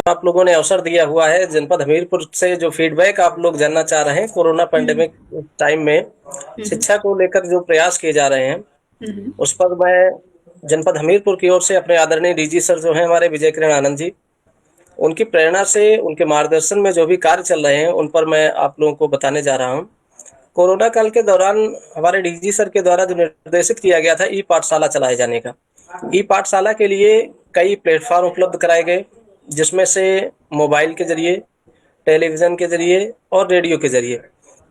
आप लोगों ने अवसर दिया हुआ है। जनपद हमीरपुर से जो फीडबैक आप लोग जानना चाह रहे हैं कोरोना हम्म। पेंडेमिक टाइम में हम्म। शिक्षा को लेकर जो प्रयास किए जा रहे हैं, हम्म। उस पर मैं जनपद हमीरपुर की ओर से अपने आदरणीय डीजी सर जो हैं हमारे विजय किरण आनंद जी, उनकी प्रेरणा से, उनके मार्गदर्शन में जो भी कार्य चल रहे हैं, उन पर मैं आप लोगों को बताने जा रहा हूँ। कोरोना काल के दौरान हमारे डीजी सर के द्वारा जो निर्देशित किया गया था ई पाठशाला चलाए जाने का, ई पाठशाला के लिए कई प्लेटफॉर्म उपलब्ध कराए गए, जिसमें से मोबाइल के जरिए, टेलीविजन के जरिए और रेडियो के जरिए।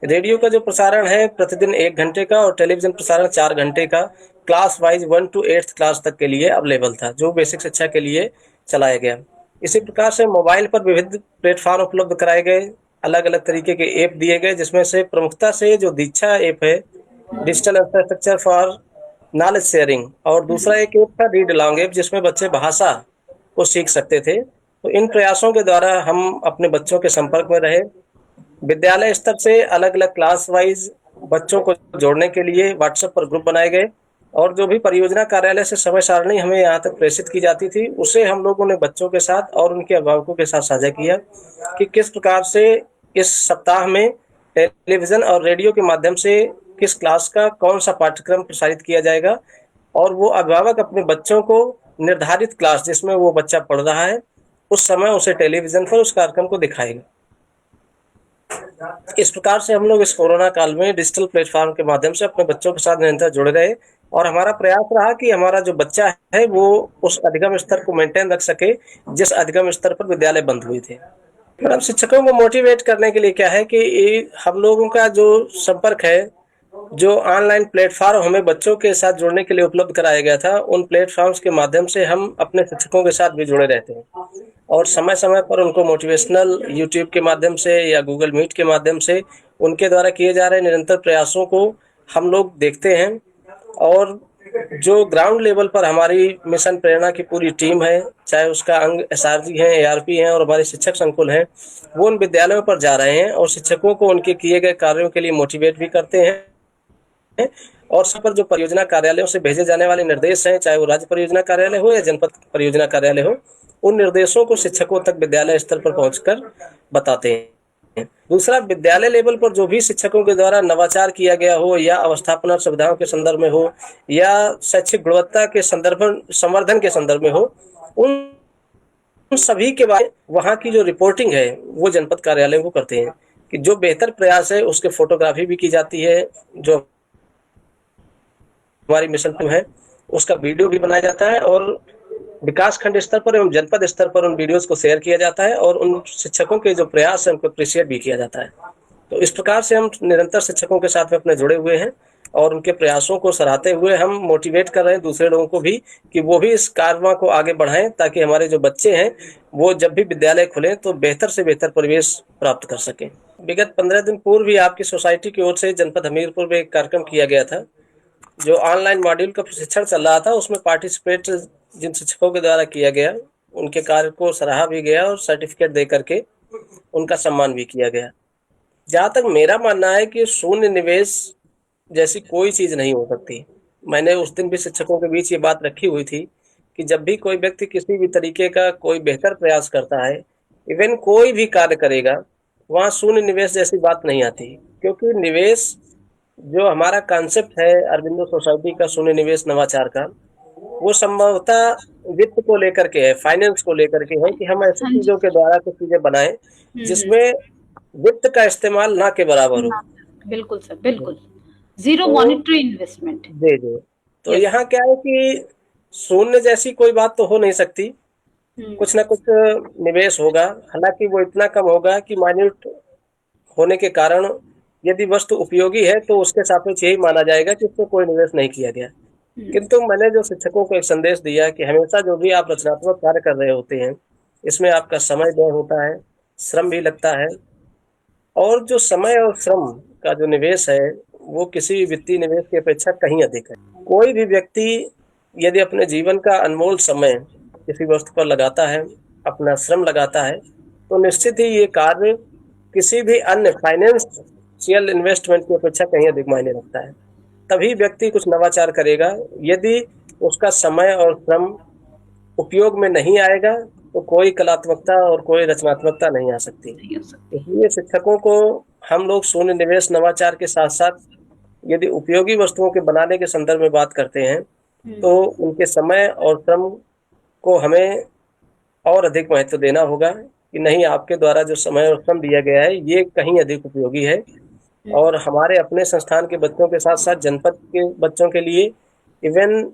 रेडियो का जो प्रसारण है प्रतिदिन 1 घंटे का और टेलीविजन प्रसारण 4 घंटे का class wise 1 to 8th class तक के लिए अवेलेबल था, जो बेसिक शिक्षा के लिए चलाया गया। इसी प्रकार से मोबाइल पर विविध प्लेटफॉर्म उपलब्ध कराए गए, अलग अलग तरीके के ऐप दिए गए, जिसमें से प्रमुखता से जो दीक्षा ऐप है, digital infrastructure for knowledge sharing, और दूसरा हम्म। एक ऐप था रीड लॉन्ग ऐप, जिसमें बच्चे भाषा को सीख सकते थे। तो इन प्रयासों के द्वारा हम अपने बच्चों के संपर्क में रहे। विद्यालय स्तर से अलग अलग क्लास वाइज बच्चों को जोड़ने के लिए व्हाट्सएप पर ग्रुप बनाए गए, और जो भी परियोजना कार्यालय से समय सारणी हमें यहाँ तक प्रेषित की जाती थी, उसे हम लोगों ने बच्चों के साथ और उनके अभिभावकों के साथ साझा किया कि किस प्रकार से इस सप्ताह में टेलीविजन और रेडियो के माध्यम से किस क्लास का कौन सा पाठ्यक्रम प्रसारित किया जाएगा, और वो अभिभावक अपने बच्चों को निर्धारित क्लास जिसमें वो बच्चा पढ़ रहा है, उस समय उसे टेलीविजन पर उस कार्यक्रम को दिखाएगा। इस प्रकार से हम लोग इस कोरोना काल में डिजिटल प्लेटफॉर्म के माध्यम से अपने बच्चों के साथ निरंतर जुड़े रहे, और हमारा प्रयास रहा कि हमारा जो बच्चा है वो उस अधिगम स्तर को मेंटेन रख सके जिस अधिगम स्तर पर विद्यालय बंद हुए थे। मैडम, शिक्षकों को मोटिवेट करने के लिए क्या है कि हम लोगों का जो संपर्क है, जो ऑनलाइन प्लेटफॉर्म हमें बच्चों के साथ जुड़ने के लिए उपलब्ध कराया गया था, उन प्लेटफॉर्म्स के माध्यम से हम अपने शिक्षकों के साथ भी जुड़े रहते हैं, और समय समय पर उनको मोटिवेशनल यूट्यूब के माध्यम से या गूगल मीट के माध्यम से उनके द्वारा किए जा रहे निरंतर प्रयासों को हम लोग देखते हैं। और जो ग्राउंड लेवल पर हमारी मिशन प्रेरणा की पूरी टीम है, चाहे उसका अंग एसआरजी है, एआरपी हैं और हमारे शिक्षक संकुल हैं, वो उन विद्यालयों पर जा रहे हैं और शिक्षकों को उनके किए गए कार्यों के लिए मोटिवेट भी करते हैं। और सब पर जो परियोजना कार्यालयों से भेजे जाने वाले निर्देश हैं, चाहे वो राज्य परियोजना कार्यालय हो या जनपद परियोजना कार्यालय हो, उन निर्देशों को शिक्षकों तक विद्यालय स्तर पर पहुंचकर बताते हैं। दूसरा, विद्यालय लेवल पर जो भी शिक्षकों के द्वारा नवाचार किया गया हो, या अवस्थापना सुविधाओं के संदर्भ में हो, या शैक्षिक गुणवत्ता के संदर्भ संवर्धन के संदर्भ में हो, उन सभी के बारे वहाँ की जो रिपोर्टिंग है वो जनपद कार्यालय को करते हैं, कि जो बेहतर प्रयास है उसके फोटोग्राफी भी की जाती है, जो हमारी मिशन टीम है उसका वीडियो भी बनाया जाता है, और विकास खंड स्तर पर एवं जनपद स्तर पर उन वीडियोस को शेयर किया जाता है, और उन शिक्षकों के जो प्रयास है उनको अप्रिशिएट भी किया जाता है। तो इस प्रकार से हम निरंतर शिक्षकों के साथ में अपने जुड़े हुए हैं, और उनके प्रयासों को सराहते हुए हम मोटिवेट कर रहे हैं दूसरे लोगों को भी कि वो भी इस कार्य को आगे बढ़ाएं, ताकि हमारे जो बच्चे हैं वो जब भी विद्यालय खुले तो बेहतर से बेहतर परिवेश प्राप्त कर सकें। विगत 15 दिन पूर्व भी आपकी सोसाइटी की ओर से जनपद हमीरपुर में एक कार्यक्रम किया गया था, जो ऑनलाइन मॉड्यूल का प्रशिक्षण चल रहा था। उसमें पार्टिसिपेट जिन शिक्षकों के द्वारा किया गया, उनके कार्य को सराहा भी गया और सर्टिफिकेट दे करके उनका सम्मान भी किया गया। जहाँ तक मेरा मानना है कि शून्य निवेश जैसी कोई चीज नहीं हो सकती। मैंने उस दिन भी शिक्षकों के बीच ये बात रखी हुई थी कि जब भी कोई व्यक्ति किसी भी तरीके का कोई बेहतर प्रयास करता है, इवन कोई भी कार्य करेगा, वहाँ शून्य निवेश जैसी बात नहीं आती। क्योंकि निवेश जो हमारा कॉन्सेप्ट है अरविंदो सोसाइटी का, शून्य निवेश नवाचार का, वो संभवतः वित्त को लेकर के है, फाइनेंस को लेकर के है, कि हम ऐसी हाँ जी। चीजों के द्वारा कुछ चीजें बनाएं हम्म। जिसमें वित्त का इस्तेमाल ना के बराबर हो। ना। बिल्कुल सर, बिल्कुल। जीरो तो मॉनिटरी इन्वेस्टमेंट। जी जी, तो यस। यहाँ क्या है कि शून्य जैसी कोई बात तो हो नहीं सकती, हम्म। कुछ ना कुछ निवेश होगा। हालांकि वो इतना कम होगा कि माइन्यूट होने के कारण यदि वस्तु उपयोगी है तो उसके सापेक्ष यही माना जाएगा कि उसमें कोई निवेश नहीं किया गया। हम्म। किंतु मैंने जो शिक्षकों को एक संदेश दिया कि हमेशा जो भी आप रचनात्मक कार्य कर रहे होते हैं, इसमें आपका समय व्यय होता है, श्रम भी लगता है, और जो समय और श्रम का जो निवेश है वो किसी भी वित्तीय निवेश की अपेक्षा कहीं अधिक है। कोई भी व्यक्ति यदि अपने जीवन का अनमोल समय किसी वस्तु पर लगाता है, अपना श्रम लगाता है, तो निश्चित ही ये कार्य किसी भी अन्य फाइनेंशियल इन्वेस्टमेंट की अपेक्षा कहीं अधिक मायने रखता है। तभी व्यक्ति कुछ नवाचार करेगा। यदि उसका समय और श्रम उपयोग में नहीं आएगा तो कोई कलात्मकता और कोई रचनात्मकता नहीं आ सकती। नहीं हो सकती। इसलिए शिक्षकों को हम लोग शून्य निवेश नवाचार के साथ-साथ यदि उपयोगी वस्तुओं के बनाने के संदर्भ में बात करते हैं, तो उनके समय और श्रम को हमें और अधिक महत्व देना होगा कि नहीं, आपके द्वारा जो समय और श्रम दिया गया है, ये कहीं अधिक उपयोगी है और हमारे अपने संस्थान के बच्चों के साथ-साथ जनपद के बच्चों के लिए, इवन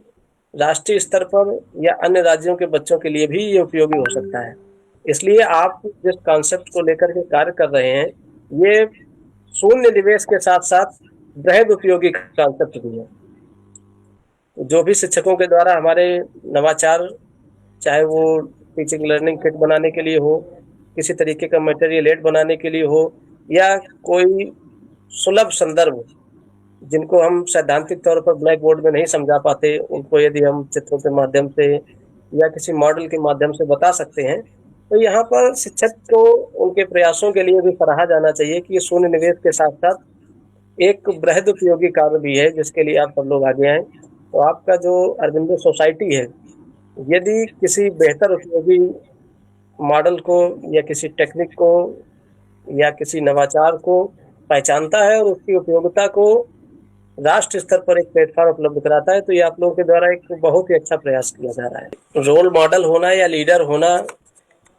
राष्ट्रीय स्तर पर या अन्य राज्यों के बच्चों के लिए भी ये उपयोगी हो सकता है। इसलिए आप जिस कॉन्सेप्ट को लेकर के कार्य कर रहे हैं, ये शून्य निवेश के साथ-साथ वृहद उपयोगी कॉन्सेप्ट भी है। जो भी शिक्षकों के द्वारा हमारे नवाचार, चाहे वो टीचिंग लर्निंग किट बनाने के लिए हो, किसी तरीके का मटेरियल एड बनाने के लिए हो, या कोई सुलभ संदर्भ जिनको हम सैद्धांतिक तौर पर ब्लैक बोर्ड में नहीं समझा पाते, उनको यदि हम चित्रों के माध्यम से या किसी मॉडल के माध्यम से बता सकते हैं, तो यहाँ पर शिक्षक को उनके प्रयासों के लिए भी सराहा जाना चाहिए कि ये शून्य निवेश के साथ-साथ एक वृहद उपयोगी कार्य भी है, जिसके लिए आप सब लोग आगे आएँ। तो आपका जो अरविंदो सोसाइटी है, यदि किसी बेहतर उपयोगी मॉडल को या किसी टेक्निक को या किसी नवाचार को पहचानता है और उसकी उपयोगिता को राष्ट्र स्तर पर एक प्लेटफॉर्म उपलब्ध कराता है, तो ये आप लोगों के द्वारा एक बहुत ही अच्छा प्रयास किया जा रहा है। रोल मॉडल होना या लीडर होना,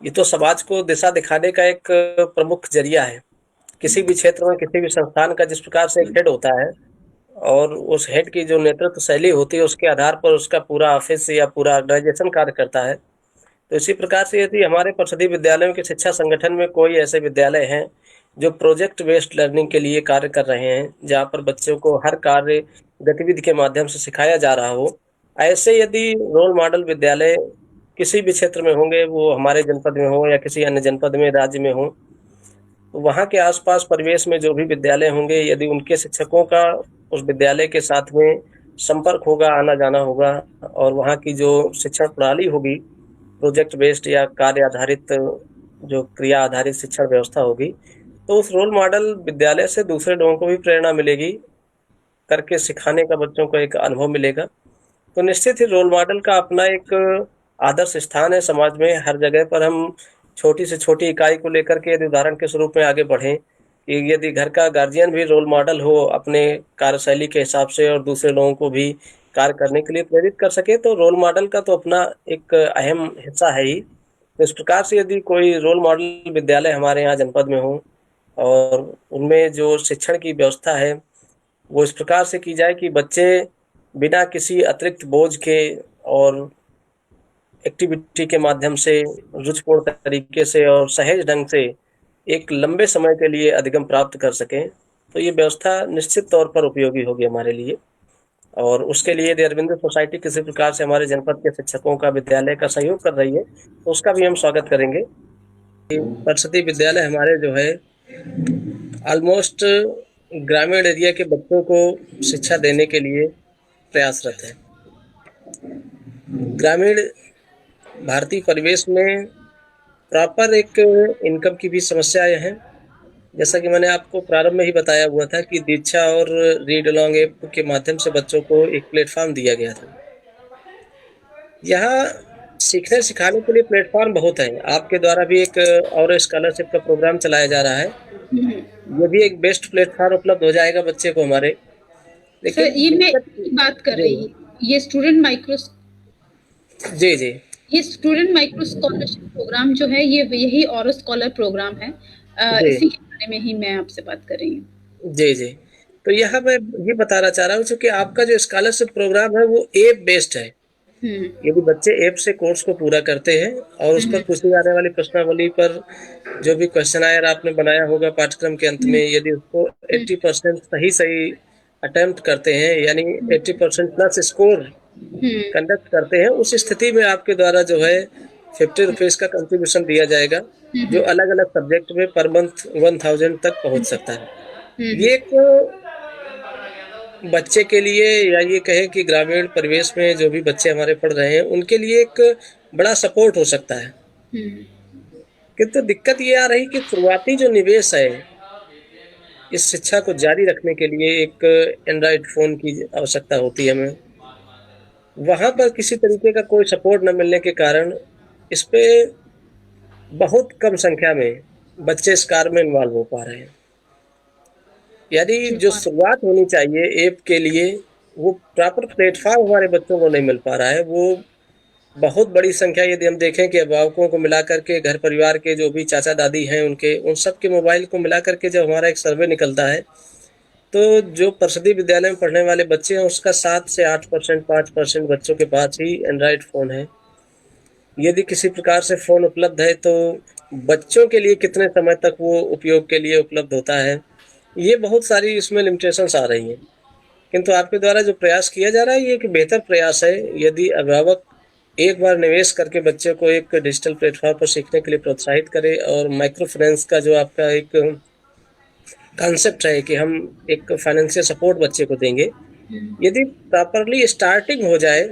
ये तो समाज को दिशा दिखाने का एक प्रमुख जरिया है। किसी भी क्षेत्र में, किसी भी संस्थान का जिस प्रकार से एक हेड होता है और उस हेड की जो नेतृत्व शैली होती है, उसके आधार पर उसका पूरा ऑफिस या पूरा ऑर्गेनाइजेशन कार्य करता है। तो इसी प्रकार से यदि हमारे परिषदीय विद्यालयों के शिक्षा संगठन में कोई ऐसे विद्यालय हैं जो प्रोजेक्ट बेस्ड लर्निंग के लिए कार्य कर रहे हैं, जहाँ पर बच्चों को हर कार्य गतिविधि के माध्यम से सिखाया जा रहा हो, ऐसे यदि रोल मॉडल विद्यालय किसी भी क्षेत्र में होंगे, वो हमारे जनपद में हो या किसी अन्य जनपद में, राज्य में हो, तो वहाँ के आसपास परिवेश में जो भी विद्यालय होंगे, यदि उनके शिक्षकों का उस विद्यालय के साथ में संपर्क होगा, आना जाना होगा, और वहाँ की जो शिक्षण प्रणाली होगी, प्रोजेक्ट बेस्ड या कार्य आधारित, जो क्रिया आधारित शिक्षण व्यवस्था होगी, तो उस रोल मॉडल विद्यालय से दूसरे लोगों को भी प्रेरणा मिलेगी, करके सिखाने का बच्चों को एक अनुभव मिलेगा। तो निश्चित ही रोल मॉडल का अपना एक आदर्श स्थान है समाज में। हर जगह पर हम छोटी से छोटी इकाई को लेकर के यदि उदाहरण के स्वरूप में आगे बढ़ें, कि यदि घर का गार्जियन भी रोल मॉडल हो अपने कार्यशैली के हिसाब से और दूसरे लोगों को भी कार्य करने के लिए प्रेरित कर सके, तो रोल मॉडल का तो अपना एक अहम हिस्सा है ही। तो इस प्रकार से यदि कोई रोल मॉडल विद्यालय हमारे यहाँ जनपद में हो और उनमें जो शिक्षण की व्यवस्था है वो इस प्रकार से की जाए कि बच्चे बिना किसी अतिरिक्त बोझ के और एक्टिविटी के माध्यम से रुचिपूर्ण तरीके से और सहज ढंग से एक लंबे समय के लिए अधिगम प्राप्त कर सकें, तो ये व्यवस्था निश्चित तौर पर उपयोगी होगी हमारे लिए। और उसके लिए यदि अरविंदो सोसाइटी किसी प्रकार से हमारे जनपद के शिक्षकों का, विद्यालय का सहयोग कर रही है, तो उसका भी हम स्वागत करेंगे। परिषदीय विद्यालय हमारे जो है ऑलमोस्ट ग्रामीण एरिया के बच्चों को शिक्षा देने के लिए प्रयासरत है। ग्रामीण भारतीय परिवेश में प्रॉपर एक इनकम की भी समस्याएं हैं। जैसा कि मैंने आपको प्रारंभ में ही बताया हुआ था कि दीक्षा और रीड अलोंग ऐप के माध्यम से बच्चों को एक प्लेटफॉर्म दिया गया था। यहाँ सीखने सिखाने के लिए प्लेटफॉर्म बहुत है। आपके द्वारा भी एक और स्कॉलरशिप का प्रोग्राम चलाया जा रहा है, ये भी एक बेस्ट प्लेटफॉर्म उपलब्ध हो जाएगा बच्चे को हमारे। सर, ये मैं बात कर रही हूँ, ये स्टूडेंट माइक्रो, जी जी, ये स्टूडेंट माइक्रो स्कॉलरशिप प्रोग्राम जो है, ये यही और स्कॉलर प्रोग्राम है। इसी के बारे में ही मैं आपसे बात कर रही हूँ। जी जी। तो यहाँ मैं ये बताना चाह रहा हूँ, क्योंकि आपका जो स्कॉलरशिप प्रोग्राम है वो ऐप बेस्ड है। यदि बच्चे ऐप से कोर्स को पूरा करते हैं और उस पर पूछी जाने वाली प्रश्नावली पर जो भी क्वेश्चन आयर आपने बनाया होगा पाठ्यक्रम के अंत में, यदि उसको 80% सही अटेम्प्ट करते हैं, यानी 80% प्लस स्कोर कंडक्ट करते हैं, उस स्थिति में आपके द्वारा जो है 50 रुपीज का कंट्रीब्यूशन दिया जाएगा, जो अलग अलग सब्जेक्ट में पर मंथ 1000 तक पहुंच सकता है। ये एक बच्चे के लिए, या ये कहें कि ग्रामीण परिवेश में जो भी बच्चे हमारे पढ़ रहे हैं, उनके लिए एक बड़ा सपोर्ट हो सकता है। किंतु दिक्कत ये आ रही कि शुरुआती जो निवेश है इस शिक्षा को जारी रखने के लिए, एक एंड्रॉइड फोन की आवश्यकता होती है हमें। वहां पर किसी तरीके का कोई सपोर्ट न मिलने के कारण इस पे बहुत कम संख्या में बच्चे इस कार्य में इन्वॉल्व हो पा रहे हैं। यानी जी, जो और शुरुआत होनी चाहिए ऐप के लिए, वो प्रॉपर प्लेटफ़ॉर्म हमारे बच्चों को नहीं मिल पा रहा है। वो बहुत बड़ी संख्या यदि हम देखें कि अभिभावकों को मिला कर के घर परिवार के जो भी चाचा-दादी हैं उनके, उन सब के मोबाइल को मिला कर के जब हमारा एक सर्वे निकलता है, तो जो परिषदीय विद्यालय में पढ़ने वाले बच्चे हैं उसका 7 से 8% 5% बच्चों के पास ही एंड्रॉयड फ़ोन है। यदि किसी प्रकार से फ़ोन उपलब्ध है तो बच्चों के लिए कितने समय तक वो उपयोग के लिए उपलब्ध होता है, ये बहुत सारी इसमें लिमिटेशंस आ रही हैं। किंतु आपके द्वारा जो प्रयास किया जा रहा है ये एक बेहतर प्रयास है। यदि अभिभावक एक बार निवेश करके बच्चे को एक डिजिटल प्लेटफ़ॉर्म पर सीखने के लिए प्रोत्साहित करे और माइक्रो फाइनेंस का जो आपका एक कॉन्सेप्ट है कि हम एक फाइनेंशियल सपोर्ट बच्चे को देंगे, हुँ, यदि प्रॉपरली स्टार्टिंग हो जाए,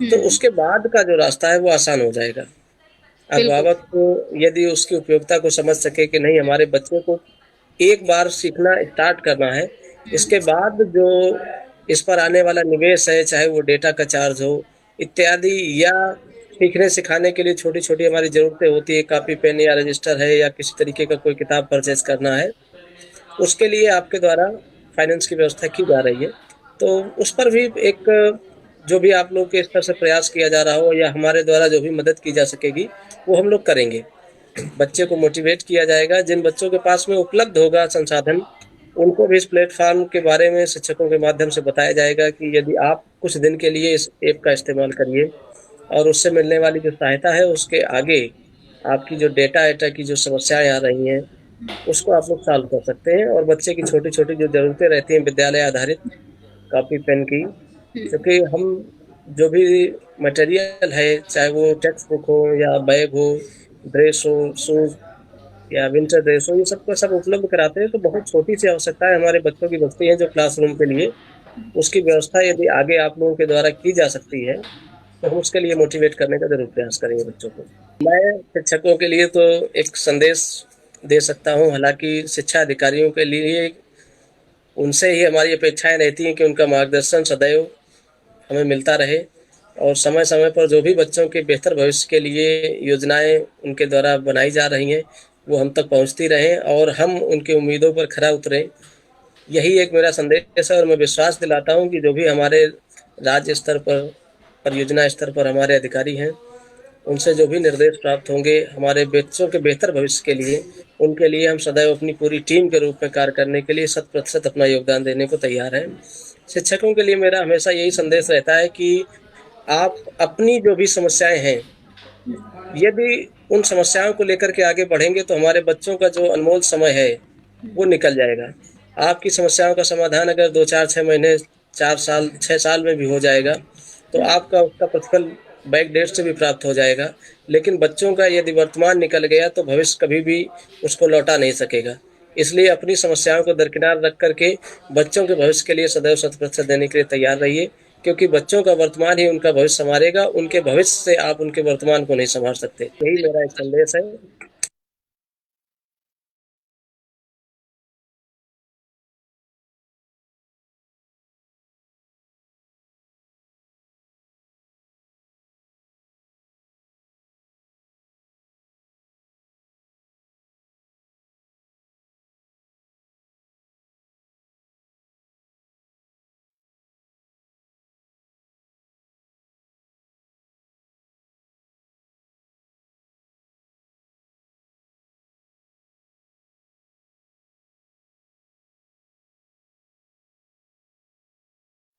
तो हुँ, उसके बाद का जो रास्ता है वो आसान हो जाएगा। बिल्कुल। अभिभावक को यदि उसकी उपयोगिता को समझ सके कि नहीं हमारे बच्चे को एक बार सीखना स्टार्ट करना है, हुँ, इसके बाद जो इस पर आने वाला निवेश है, चाहे वो डेटा का चार्ज हो इत्यादि या सीखने सिखाने के लिए छोटी-छोटी हमारी ज़रूरतें होती है, कॉपी पेन या रजिस्टर है या किसी तरीके का कोई किताब परचेज़ करना है, उसके लिए आपके द्वारा फाइनेंस की व्यवस्था की जा रही है। तो उस पर भी एक जो भी आप लोग के स्तर से प्रयास किया जा रहा हो या हमारे द्वारा जो भी मदद की जा सकेगी, वो हम लोग करेंगे। बच्चे को मोटिवेट किया जाएगा, जिन बच्चों के पास में उपलब्ध होगा संसाधन, उनको भी इस प्लेटफ़ॉर्म के बारे में शिक्षकों के माध्यम से बताया जाएगा कि यदि आप कुछ दिन के लिए इस ऐप का इस्तेमाल करिए और उससे मिलने वाली जो सहायता है, उसके आगे आपकी जो डेटा-एटा की जो समस्याएँ आ रही हैं, उसको आप लोग सॉल्व कर सकते हैं और बच्चे की छोटी-छोटी जो ज़रूरतें रहती हैं विद्यालय आधारित कॉपी पेन की, हुँ, क्योंकि हम जो भी मटेरियल है, चाहे वो टेक्स्ट बुक हो या बैग हो, ड्रेस हो, शूज़ या विंटर ड्रेस हो, ये सब का सब उपलब्ध कराते हैं, तो बहुत छोटी-सी आवश्यकताएँ हमारे बच्चों की बचती हैं जो क्लासरूम के लिए, उसकी व्यवस्था यदि आगे आप लोगों के द्वारा की जा सकती है, तो हम उसके लिए मोटिवेट करने का ज़रूर प्रयास करेंगे बच्चों को। मैं शिक्षकों के लिए तो एक संदेश दे सकता हूँ, हालाँकि शिक्षा अधिकारियों के लिए उनसे ही हमारी अपेक्षाएँ रहती हैं कि उनका मार्गदर्शन सदैव हमें मिलता रहे और समय-समय पर जो भी बच्चों के बेहतर भविष्य के लिए योजनाएँ उनके द्वारा बनाई जा रही हैं, वो हम तक पहुँचती रहें और हम उनकी उम्मीदों पर खरा उतरें। यही एक मेरा संदेश है और मैं विश्वास दिलाता हूँ कि जो भी हमारे राज्य स्तर पर, परियोजना स्तर पर हमारे अधिकारी हैं, उनसे जो भी निर्देश प्राप्त होंगे हमारे बच्चों के बेहतर भविष्य के लिए, उनके लिए हम सदैव अपनी पूरी टीम के रूप में कार्य करने के लिए शत प्रतिशत अपना योगदान देने को तैयार हैं। शिक्षकों के लिए मेरा हमेशा यही संदेश रहता है कि आप अपनी जो भी समस्याएँ हैं, यदि उन समस्याओं को लेकर के आगे बढ़ेंगे तो हमारे बच्चों का जो अनमोल समय है, वो निकल जाएगा। आपकी समस्याओं का समाधान अगर 2, 4, 6 महीने, 4 साल, 6 साल में भी हो जाएगा, तो आपका उसका प्रतिफल बैक डेट से भी प्राप्त हो जाएगा। लेकिन बच्चों का यदि वर्तमान निकल गया तो भविष्य कभी भी उसको लौटा नहीं सकेगा। इसलिए अपनी समस्याओं को दरकिनार रख कर के बच्चों के भविष्य के लिए सदैव शत प्रतिशत देने के लिए तैयार रहिए, क्योंकि बच्चों का वर्तमान ही उनका भविष्य सँवारेगा, उनके भविष्य से आप उनके वर्तमान को नहीं सँवार सकते। यही मेरा एक संदेश है।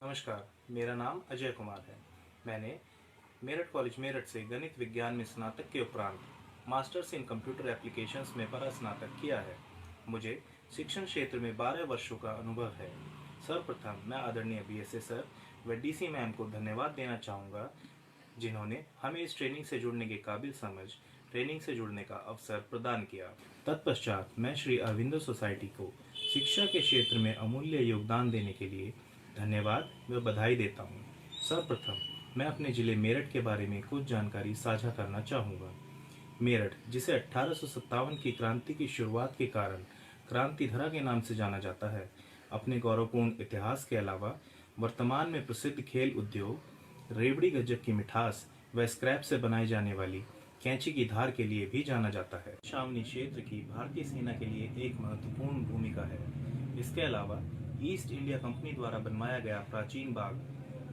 नमस्कार, मेरा नाम अजय कुमार है। मैंने मेरठ कॉलेज मेरठ से गणित विज्ञान में स्नातक के उपरांत मास्टर्स इन कंप्यूटर एप्लीकेशंस में परास्नातक किया है। मुझे शिक्षण क्षेत्र में 12 वर्षों का अनुभव है। सर्वप्रथम मैं आदरणीय बीएसए सर व डीसी मैम को धन्यवाद देना चाहूँगा, जिन्होंने हमें इस ट्रेनिंग से जुड़ने के काबिल समझ ट्रेनिंग से जुड़ने का अवसर प्रदान किया। तत्पश्चात मैं श्री अरविंदो सोसाइटी को शिक्षा के क्षेत्र में अमूल्य योगदान देने के लिए धन्यवाद व बधाई देता हूँ। सर्वप्रथम मैं अपने ज़िले मेरठ के बारे में कुछ जानकारी साझा करना चाहूँगा। मेरठ, जिसे 1857 की क्रांति की शुरुआत के कारण क्रांतिधरा के नाम से जाना जाता है, अपने गौरवपूर्ण इतिहास के अलावा वर्तमान में प्रसिद्ध खेल उद्योग, रेवड़ी गज्जक की मिठास व स्क्रैप से बनाई जाने वाली कैंची की धार के लिए भी जाना जाता है। छावनी क्षेत्र की भारतीय सेना के लिए एक महत्वपूर्ण भूमिका है। इसके अलावा ईस्ट इंडिया कंपनी द्वारा बनवाया गया प्राचीन बाग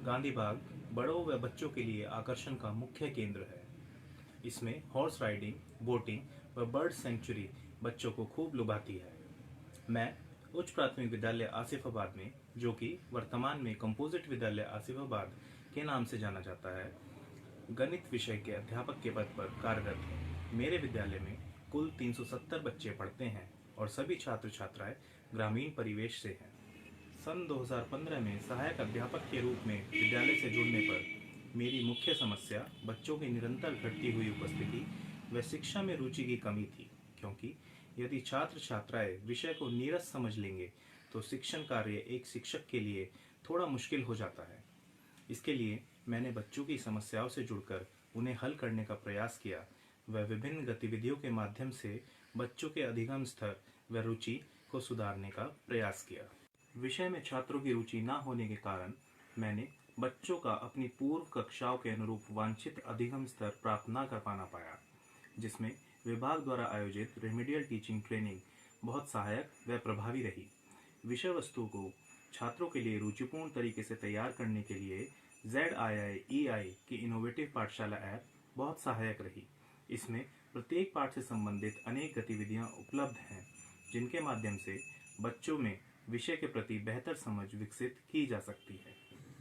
गांधी बाग बड़ों व बच्चों के लिए आकर्षण का मुख्य केंद्र है। इसमें हॉर्स राइडिंग, बोटिंग व बर्ड सेंचुरी बच्चों को खूब लुभाती है। मैं उच्च प्राथमिक विद्यालय आसिफाबाद में, जो कि वर्तमान में कंपोजिट विद्यालय आसिफाबाद के नाम से जाना जाता है, गणित विषय के अध्यापक के पद पर कार्यरत हूँ। मेरे विद्यालय में कुल 370 बच्चे पढ़ते हैं और सभी छात्र छात्राएं ग्रामीण परिवेश से हैं। सन 2015 में सहायक अध्यापक के रूप में विद्यालय से जुड़ने पर मेरी मुख्य समस्या बच्चों की निरंतर घटती हुई उपस्थिति व शिक्षा में रुचि की कमी थी, क्योंकि यदि छात्र छात्राएं विषय को नीरस समझ लेंगे तो शिक्षण कार्य एक शिक्षक के लिए थोड़ा मुश्किल हो जाता है। इसके लिए मैंने बच्चों की समस्याओं से जुड़कर उन्हें हल करने का प्रयास किया व विभिन्न गतिविधियों के माध्यम से बच्चों के अधिगम स्तर व रुचि को सुधारने का प्रयास किया। विषय में छात्रों की रुचि न होने के कारण मैंने बच्चों का अपनी पूर्व कक्षाओं के अनुरूप वांछित अधिगम स्तर प्राप्त न कर पाना पाया, जिसमें विभाग द्वारा आयोजित रेमेडियल टीचिंग ट्रेनिंग बहुत सहायक व प्रभावी रही। विषय वस्तु को छात्रों के लिए रुचिपूर्ण तरीके से तैयार करने के लिए ZIIEI की इनोवेटिव पाठशाला ऐप बहुत सहायक रही। इसमें प्रत्येक पाठ से संबंधित अनेक गतिविधियां उपलब्ध हैं, जिनके माध्यम से बच्चों में विषय के प्रति बेहतर समझ विकसित की जा सकती है।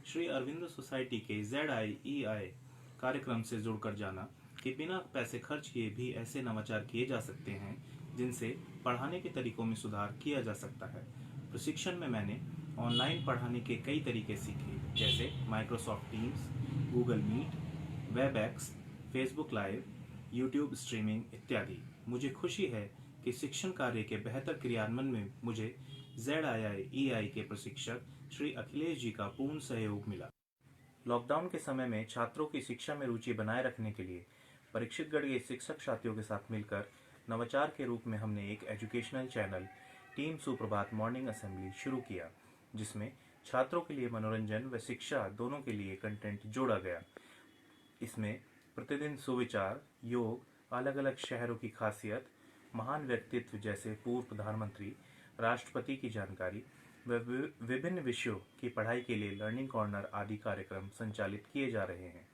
श्री अरविंदो सोसाइटी के ZIEI कार्यक्रम से जुड़कर जाना कि बिना पैसे खर्च किए भी ऐसे नवाचार किए जा सकते हैं जिनसे पढ़ाने के तरीकों में सुधार किया जा सकता है। प्रशिक्षण में मैंने ऑनलाइन पढ़ाने के कई तरीके सीखे, जैसे Microsoft Teams, Google Meet, Webex, Facebook Live, YouTube streaming इत्यादि। मुझे खुशी है कि शिक्षण कार्य के बेहतर क्रियान्वयन में मुझे ZIIEI के प्रशिक्षक श्री अखिलेश जी का पूर्ण सहयोग मिला। लॉकडाउन के समय में छात्रों की शिक्षा में रुचि बनाए रखने के लिए परीक्षितगढ़ के शिक्षक साथियों के साथ मिलकर नवाचार के रूप में हमने एक एजुकेशनल चैनल टीम सुप्रभात मॉर्निंग असेंबली शुरू किया, जिसमें छात्रों के लिए मनोरंजन व शिक्षा दोनों के लिए कंटेंट जोड़ा गया। इसमें प्रतिदिन सुविचार, योग, अलग अलग शहरों की खासियत, महान व्यक्तित्व जैसे पूर्व प्रधानमंत्री, राष्ट्रपति की जानकारी व विभिन्न विषयों की पढ़ाई के लिए लर्निंग कॉर्नर आदि कार्यक्रम संचालित किए जा रहे हैं।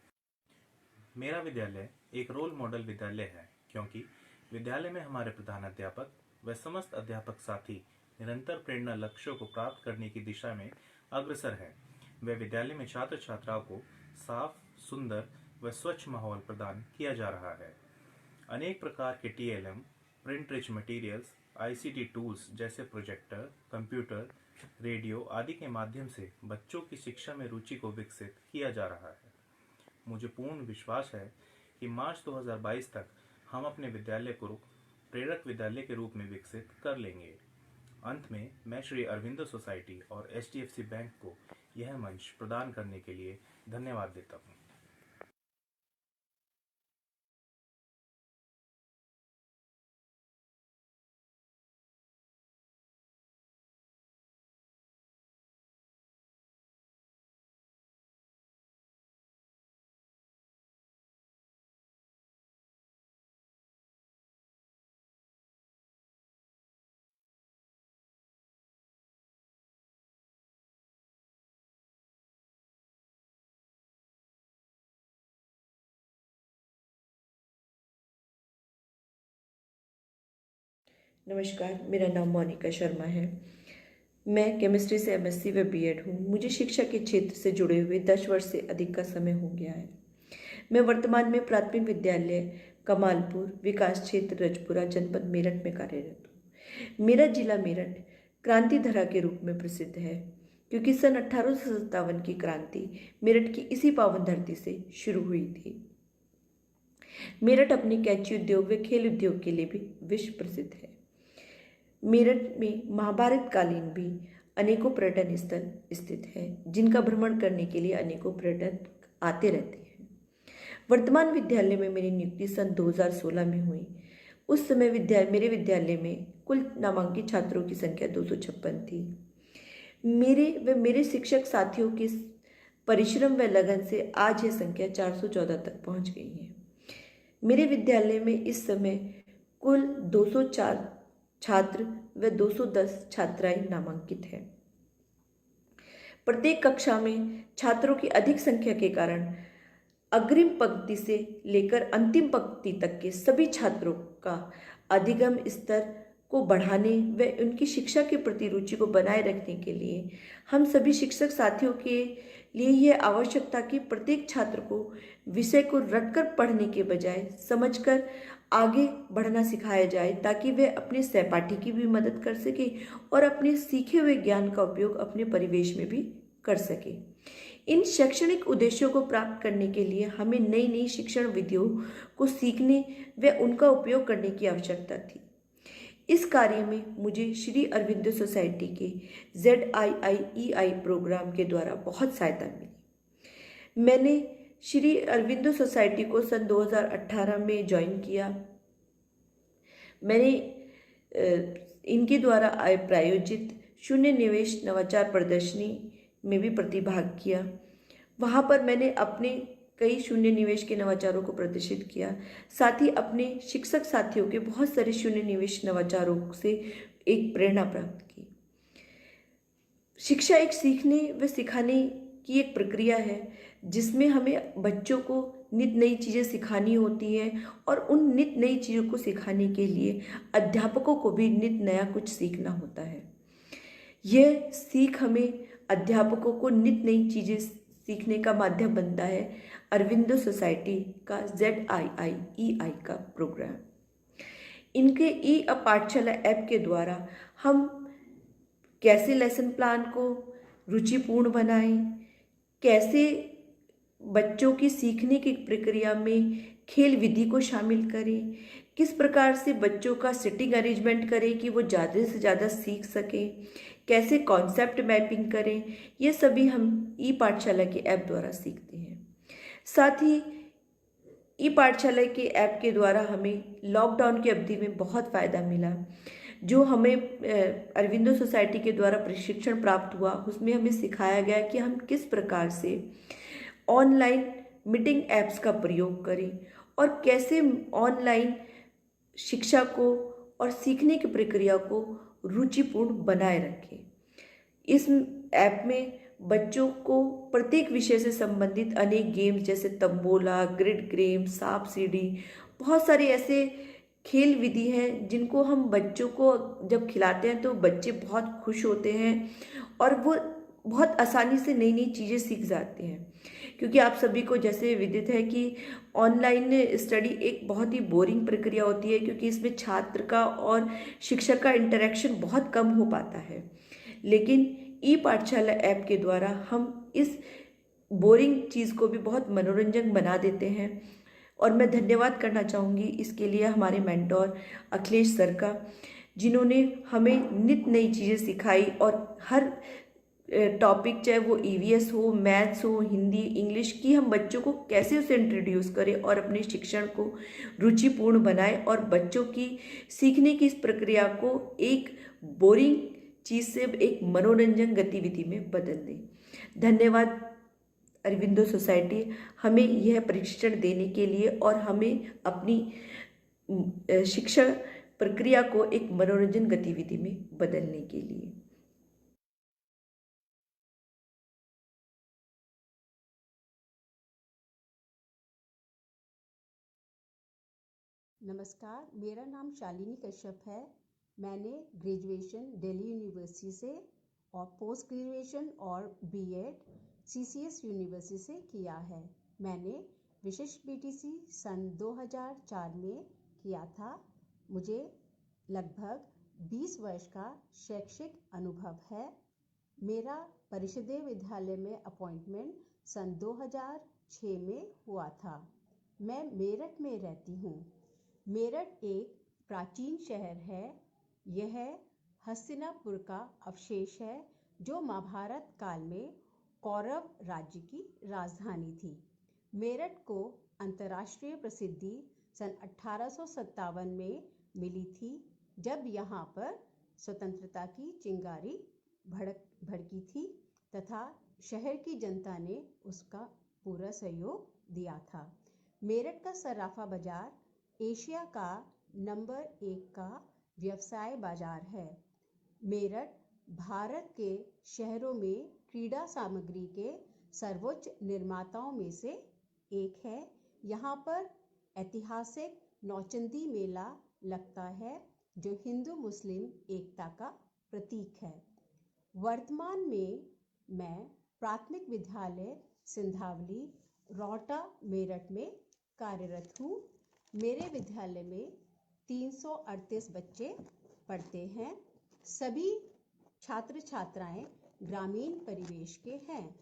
मेरा विद्यालय एक रोल मॉडल विद्यालय है, क्योंकि विद्यालय में हमारे प्रधानाध्यापक व समस्त अध्यापक साथी निरंतर प्रेरणा लक्ष्यों को प्राप्त करने की दिशा में अग्रसर हैं। व विद्यालय में छात्र छात्राओं को साफ, सुंदर व स्वच्छ माहौल प्रदान किया जा रहा है। अनेक प्रकार के TLM, print rich materials, ICT tools जैसे प्रोजेक्टर, कंप्यूटर, रेडियो आदि के माध्यम से बच्चों की शिक्षा में रुचि को विकसित किया जा रहा है। मुझे पूर्ण विश्वास है कि मार्च 2022 तक हम अपने विद्यालय को प्रेरक विद्यालय के रूप में विकसित कर लेंगे। अंत में मैं श्री अरविंदो सोसाइटी और HDFC बैंक को यह मंच प्रदान करने के लिए धन्यवाद देता हूँ। नमस्कार, मेरा नाम मोनिका शर्मा है। मैं केमिस्ट्री से MSc व B.Ed हूँ। मुझे शिक्षा के क्षेत्र से जुड़े हुए 10 वर्ष से अधिक का समय हो गया है। मैं वर्तमान में प्राथमिक विद्यालय कमालपुर, विकास क्षेत्र रजपुरा, जनपद मेरठ में कार्यरत हूँ। मेरा जिला मेरठ क्रांति धरा के रूप में प्रसिद्ध है, क्योंकि सन 1857 की क्रांति मेरठ की इसी पावन धरती से शुरू हुई थी। मेरठ अपने कैंची उद्योग व खेल उद्योग के लिए भी विश्व प्रसिद्ध है। मेरठ में महाभारत कालीन भी अनेकों पर्यटन स्थल स्थित हैं, जिनका भ्रमण करने के लिए अनेकों पर्यटक आते रहते हैं। वर्तमान विद्यालय में मेरी नियुक्ति सन 2016 में हुई। उस समय मेरे विद्यालय में कुल नामांकित छात्रों की संख्या 256 थी। मेरे शिक्षक साथियों के परिश्रम व लगन से आज यह संख्या 414 तक पहुंच गई है। मेरे विद्यालय में इस समय कुल 204 छात्र व 210 छात्राएं नामांकित हैं। प्रत्येक कक्षा में छात्रों की अधिक संख्या के कारण अग्रिम पंक्ति से लेकर अंतिम पंक्ति तक के सभी छात्रों का अधिगम स्तर को बढ़ाने व उनकी शिक्षा के प्रति रुचि को बनाए रखने के लिए हम सभी शिक्षक साथियों के लिए यह आवश्यक था कि प्रत्येक छात्र को विषय को रटकर पढ़ने के बजाय समझकर आगे बढ़ना सिखाया जाए, ताकि वे अपने सहपाठी की भी मदद कर सके और अपने सीखे हुए ज्ञान का उपयोग अपने परिवेश में भी कर सके। इन शैक्षणिक उद्देश्यों को प्राप्त करने के लिए हमें नई नई शिक्षण विधियों को सीखने व उनका उपयोग करने की आवश्यकता थी। इस कार्य में मुझे श्री अरविंदो सोसाइटी के ZIIEI प्रोग्राम के द्वारा बहुत सहायता मिली। मैंने श्री अरविंदो सोसाइटी को सन 2018 में ज्वाइन किया। मैंने इनके द्वारा प्रायोजित शून्य निवेश नवाचार प्रदर्शनी में भी प्रतिभाग किया। वहाँ पर मैंने अपने कई शून्य निवेश के नवाचारों को प्रदर्शित किया, साथ ही अपने शिक्षक साथियों के बहुत सारे शून्य निवेश नवाचारों से एक प्रेरणा प्राप्त की। शिक्षा एक सीखने व सिखाने की एक प्रक्रिया है, जिसमें हमें बच्चों को नित नई चीज़ें सिखानी होती हैं और उन नित नई चीज़ों को सिखाने के लिए अध्यापकों को भी नित नया कुछ सीखना होता है। यह सीख हमें अध्यापकों को नित नई चीज़ें सीखने का माध्यम बनता है अरविंदो सोसाइटी का ZIIEI का प्रोग्राम। इनके पाठशाला ऐप के द्वारा हम कैसे लेसन प्लान को रुचिपूर्ण बनाएं, कैसे बच्चों की सीखने की प्रक्रिया में खेल विधि को शामिल करें, किस प्रकार से बच्चों का सिटिंग अरेंजमेंट करें कि वो ज़्यादा से ज़्यादा सीख सकें, कैसे कॉन्सेप्ट मैपिंग करें, ये सभी हम पाठशाला के ऐप द्वारा सीखते हैं। साथ ही पाठशाला के ऐप के द्वारा हमें लॉकडाउन की अवधि में बहुत फ़ायदा मिला। जो हमें अरविंदो सोसाइटी के द्वारा प्रशिक्षण प्राप्त हुआ, उसमें हमें सिखाया गया कि हम किस प्रकार से ऑनलाइन मीटिंग ऐप्स का प्रयोग करें और कैसे ऑनलाइन शिक्षा को और सीखने की प्रक्रिया को रुचिपूर्ण बनाए रखें। इस ऐप में बच्चों को प्रत्येक विषय से संबंधित अनेक गेम्स जैसे तंबोला, ग्रिड गेम, सांप सीढ़ी, बहुत सारे ऐसे खेल विधि हैं जिनको हम बच्चों को जब खिलाते हैं तो बच्चे बहुत खुश होते हैं और वो बहुत आसानी से नई नई चीज़ें सीख जाते हैं। क्योंकि आप सभी को जैसे विदित है कि ऑनलाइन स्टडी एक बहुत ही बोरिंग प्रक्रिया होती है, क्योंकि इसमें छात्र का और शिक्षक का इंटरेक्शन बहुत कम हो पाता है। लेकिन पाठशाला ऐप के द्वारा हम इस बोरिंग चीज़ को भी बहुत मनोरंजक बना देते हैं। और मैं धन्यवाद करना चाहूँगी इसके लिए हमारे मेंटोर अखिलेश सर का, जिन्होंने हमें नित नई चीज़ें सिखाई और हर टॉपिक, चाहे वो EVS हो, मैथ्स हो, हिंदी, इंग्लिश की, हम बच्चों को कैसे उसे इंट्रोड्यूस करें और अपने शिक्षण को रुचिपूर्ण बनाएं और बच्चों की सीखने की इस प्रक्रिया को एक बोरिंग चीज़ से एक मनोरंजन गतिविधि में बदल दें। धन्यवाद अरविंदो सोसाइटी हमें यह प्रशिक्षण देने के लिए और हमें अपनी शिक्षा प्रक्रिया को एक मनोरंजन गतिविधि में बदलने के लिए। नमस्कार, मेरा नाम शालिनी कश्यप है। मैंने ग्रेजुएशन दिल्ली यूनिवर्सिटी से और पोस्ट ग्रेजुएशन और BEd CCS यूनिवर्सिटी से किया है। मैंने विशिष्ट BTC सन 2004 में किया था। मुझे लगभग 20 वर्ष का शैक्षिक अनुभव है। मेरा परिषदीय विद्यालय में अपॉइंटमेंट सन 2006 में हुआ था। मैं मेरठ में रहती हूँ। मेरठ एक प्राचीन शहर है। यह हस्तिनापुर का अवशेष है, जो महाभारत काल में कौरव राज्य की राजधानी थी। मेरठ को अंतर्राष्ट्रीय प्रसिद्धि सन 1857 में मिली थी, जब यहाँ पर स्वतंत्रता की चिंगारी भड़की थी तथा शहर की जनता ने उसका पूरा सहयोग दिया था। मेरठ का सर्राफा बाजार एशिया का नंबर 1 का व्यवसाय बाजार है। मेरठ भारत के शहरों में क्रीड़ा सामग्री के सर्वोच्च निर्माताओं में से एक है। यहाँ पर ऐतिहासिक नौचंदी मेला लगता है जो हिंदू मुस्लिम एकता का प्रतीक है। वर्तमान में मैं प्राथमिक विद्यालय सिंधावली रौटा मेरठ में कार्यरत हूँ। मेरे विद्यालय में 338 बच्चे पढ़ते हैं। सभी छात्र छात्राएं ग्रामीण परिवेश के हैं।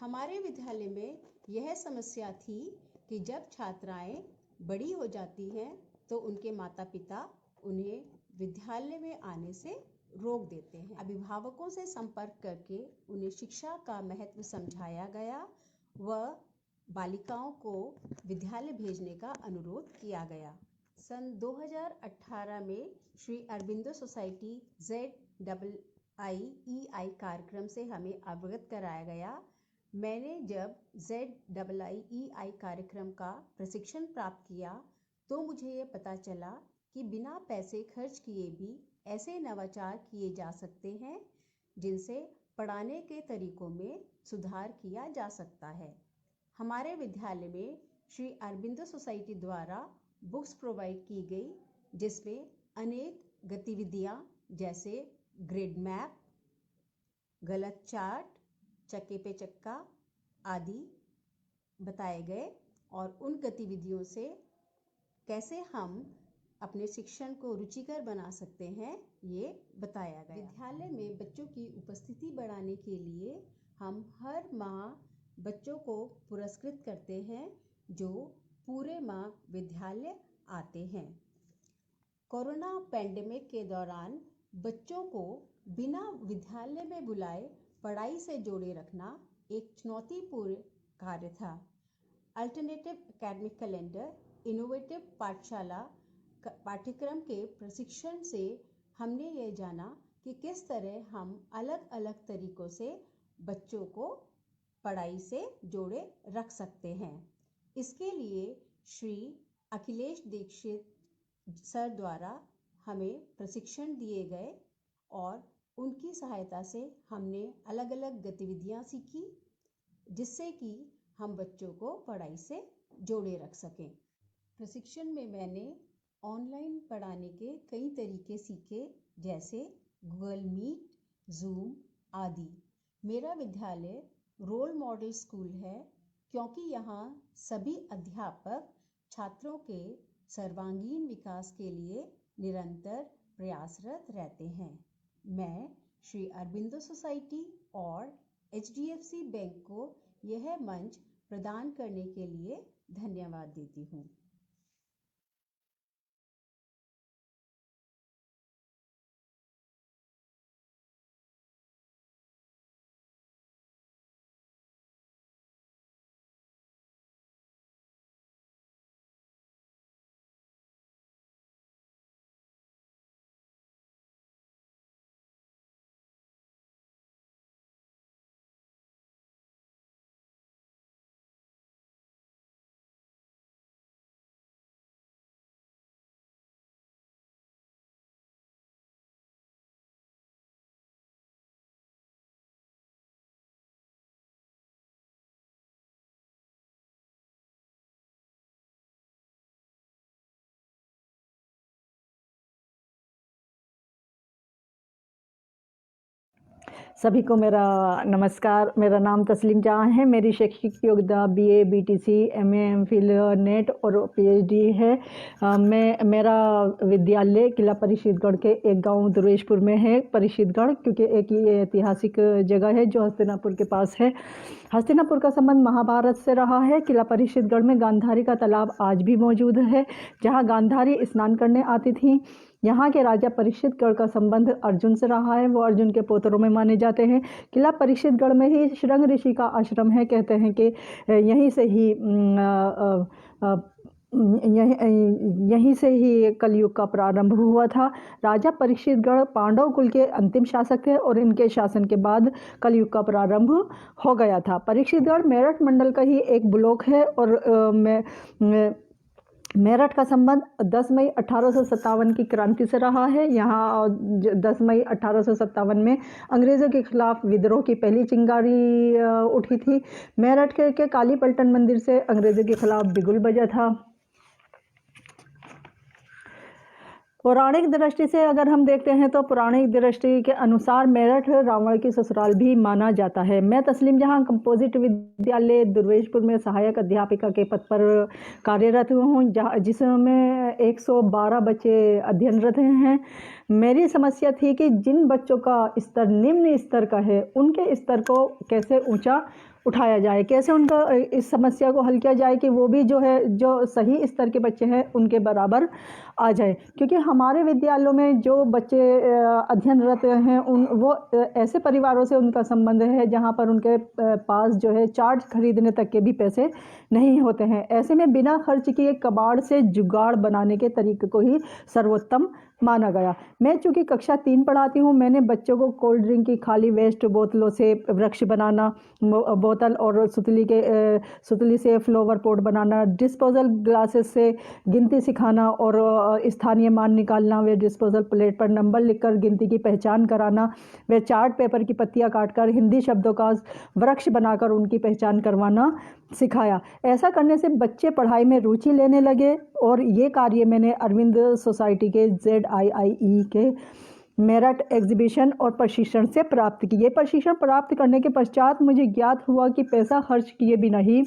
हमारे विद्यालय में यह समस्या थी कि जब छात्राएं बड़ी हो जाती हैं तो उनके माता पिता उन्हें विद्यालय में आने से रोक देते हैं। अभिभावकों से संपर्क करके उन्हें शिक्षा का महत्व समझाया गया व बालिकाओं को विद्यालय भेजने का अनुरोध किया गया। सन 2018 में श्री अरबिंदो सोसाइटी ZIIEI कार्यक्रम से हमें अवगत कराया गया। मैंने जब ZIIEI कार्यक्रम का प्रशिक्षण प्राप्त किया तो मुझे ये पता चला कि बिना पैसे खर्च किए भी ऐसे नवाचार किए जा सकते हैं जिनसे पढ़ाने के तरीकों में सुधार किया जा सकता है। हमारे विद्यालय में श्री अरबिंदो सोसाइटी द्वारा बुक्स प्रोवाइड की गई जिसमें अनेक गतिविधियाँ जैसे ग्रिड मैप, गलत चार्ट, चक्के पे चक्का आदि बताए गए और उन गतिविधियों से कैसे हम अपने शिक्षण को रुचिकर बना सकते हैं ये बताया गया। विद्यालय में बच्चों की उपस्थिति बढ़ाने के लिए हम हर माह बच्चों को पुरस्कृत करते हैं जो पूरे माह विद्यालय आते हैं। कोरोना पैंडेमिक के दौरान बच्चों को बिना विद्यालय में बुलाए पढ़ाई से जोड़े रखना एक चुनौतीपूर्ण कार्य था। अल्टरनेटिव एकेडमिक कैलेंडर, इनोवेटिव पाठशाला पाठ्यक्रम के प्रशिक्षण से हमने ये जाना कि किस तरह हम अलग अलग तरीकों से बच्चों को पढ़ाई से जोड़े रख सकते हैं। इसके लिए श्री अखिलेश दीक्षित सर द्वारा हमें प्रशिक्षण दिए गए और उनकी सहायता से हमने अलग अलग गतिविधियां सीखी जिससे कि हम बच्चों को पढ़ाई से जोड़े रख सकें। प्रशिक्षण में मैंने ऑनलाइन पढ़ाने के कई तरीके सीखे जैसे गूगल मीट, जूम आदि। मेरा विद्यालय रोल मॉडल स्कूल है क्योंकि यहाँ सभी अध्यापक छात्रों के सर्वांगीण विकास के लिए निरंतर प्रयासरत रहते हैं। मैं श्री अरबिंदो सोसाइटी और HDFC बैंक को यह मंच प्रदान करने के लिए धन्यवाद देती हूँ। सभी को मेरा नमस्कार। मेरा नाम तस्लीम जहां है। मेरी शैक्षिक योग्यता BA, BTC, MA, MPhil, net और PhD है। मेरा विद्यालय किला परिषदगढ़ के एक गांव दुर्वेशपुर में है। परिषदगढ़ क्योंकि एक ये ऐतिहासिक जगह है जो हस्तिनापुर के पास है। हस्तिनापुर का संबंध महाभारत से रहा है। किला परिषदगढ़ में गांधारी का तालाब आज भी मौजूद है जहाँ गांधारी स्नान करने आती थी। यहाँ के राजा परिषदगढ़ का संबंध अर्जुन से रहा है। वो अर्जुन के पोतरों में माने जाते हैं। किला परिषदगढ़ में ही शृंग ऋषि का आश्रम है। कहते हैं कि यहीं से ही यहीं से ही कलयुग का प्रारंभ हुआ था। राजा परीक्षितगढ़ पांडव कुल के अंतिम शासक थे और इनके शासन के बाद कलयुग का प्रारंभ हो गया था। परीक्षितगढ़ मेरठ मंडल का ही एक ब्लॉक है और मेरठ का संबंध 10 मई 1857 की क्रांति से रहा है। यहाँ 10 मई 1857 में अंग्रेज़ों के खिलाफ विद्रोह की पहली चिंगारी उठी थी। मेरठ के काली पलटन मंदिर से अंग्रेज़ों के खिलाफ बिगुल बजा था। पौराणिक दृष्टि से अगर हम देखते हैं तो पौराणिक दृष्टि के अनुसार मेरठ रावण की ससुराल भी माना जाता है। मैं तस्लीम जहां कंपोजिट विद्यालय दुर्वेशपुर में सहायक अध्यापिका के पद पर कार्यरत हूँ, जिसमें 112 बच्चे अध्ययनरत हैं। मेरी समस्या थी कि जिन बच्चों का स्तर निम्न स्तर का है उनके स्तर को कैसे ऊंचा उठाया जाए, कैसे उनका इस समस्या को हल किया जाए कि वो भी जो सही स्तर के बच्चे हैं उनके बराबर आ जाए। क्योंकि हमारे विद्यालयों में जो बच्चे अध्ययनरत हैं वो ऐसे परिवारों से उनका संबंध है जहाँ पर उनके पास जो है चार्ट खरीदने तक के भी पैसे नहीं होते हैं। ऐसे में बिना खर्च किए कबाड़ से जुगाड़ बनाने के तरीके को ही सर्वोत्तम माना गया। मैं चूँकि कक्षा 3 पढ़ाती हूँ, मैंने बच्चों को कोल्ड ड्रिंक की खाली वेस्ट बोतलों से वृक्ष बनाना, बोतल और सुतली से फ्लावर पॉट बनाना, डिस्पोजल ग्लासेस से गिनती सिखाना और स्थानीय मान निकालना, वे डिस्पोजल प्लेट पर नंबर लिखकर गिनती की पहचान कराना, वे चार्ट पेपर की पत्तियां काटकर हिंदी शब्दों का वृक्ष बनाकर उनकी पहचान करवाना सिखाया। ऐसा करने से बच्चे पढ़ाई में रुचि लेने लगे और ये कार्य मैंने अरविंद सोसाइटी के ZIIE के मेरठ एग्जीबिशन और प्रशिक्षण से प्राप्त किए। प्रशिक्षण प्राप्त करने के पश्चात मुझे ज्ञात हुआ कि पैसा खर्च किए बिना ही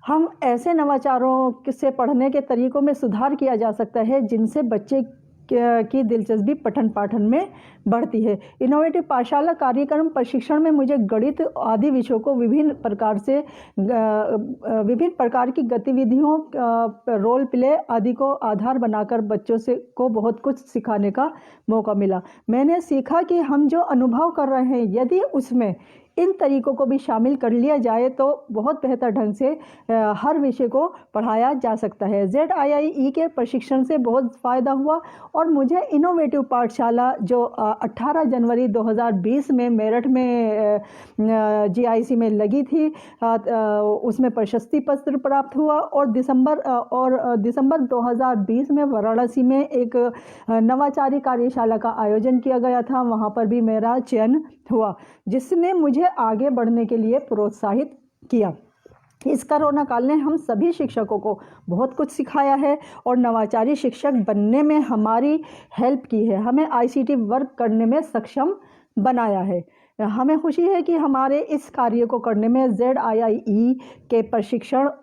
हम ऐसे नवाचारों से पढ़ने के तरीकों में सुधार किया जा सकता है जिनसे बच्चे की दिलचस्पी पठन पाठन में बढ़ती है। इनोवेटिव पाठशाला कार्यक्रम प्रशिक्षण में मुझे गणित आदि विषयों को विभिन्न प्रकार की गतिविधियों, रोल प्ले आदि को आधार बनाकर बच्चों को बहुत कुछ सिखाने का मौका मिला। मैंने सीखा कि हम जो अनुभव कर रहे हैं यदि उसमें इन तरीकों को भी शामिल कर लिया जाए तो बहुत बेहतर ढंग से हर विषय को पढ़ाया जा सकता है। ZIIE के प्रशिक्षण से बहुत फ़ायदा हुआ और मुझे इनोवेटिव पाठशाला जो 18 जनवरी 2020 में मेरठ में GIC में लगी थी, उसमें प्रशस्ति पत्र प्राप्त हुआ और दिसंबर 2020 में वाराणसी में एक नवाचारी कार्यशाला का आयोजन किया गया था। वहाँ पर भी मेरा चयन हुआ, जिसने मुझे आगे बढ़ने के लिए प्रोत्साहित किया। इस कोरोना काल ने हम सभी शिक्षकों को बहुत कुछ सिखाया है और नवाचारी शिक्षक बनने में हमारी हेल्प की है, हमें ICT वर्क करने में सक्षम बनाया है। हमें खुशी है कि हमारे इस कार्य को करने में ZIIE के प्रशिक्षक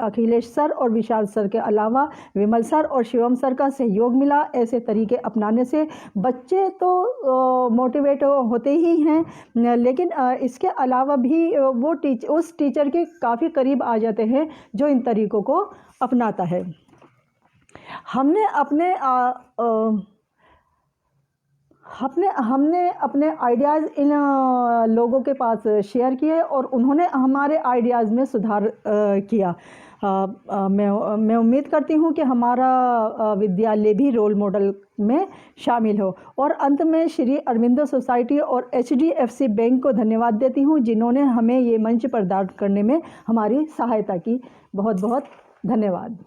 अखिलेश सर और विशाल सर के अलावा विमल सर और शिवम सर का सहयोग मिला। ऐसे तरीके अपनाने से बच्चे तो मोटिवेट होते ही हैं, लेकिन इसके अलावा भी वो उस टीचर के काफ़ी करीब आ जाते हैं जो इन तरीकों को अपनाता है। हमने अपने आइडियाज़ इन लोगों के पास शेयर किए और उन्होंने हमारे आइडियाज़ में सुधार किया। मैं उम्मीद करती हूँ कि हमारा विद्यालय भी रोल मॉडल में शामिल हो। और अंत में श्री अरविंदो सोसाइटी और HDFC बैंक को धन्यवाद देती हूँ जिन्होंने हमें ये मंच प्रदान करने में हमारी सहायता की। बहुत बहुत धन्यवाद।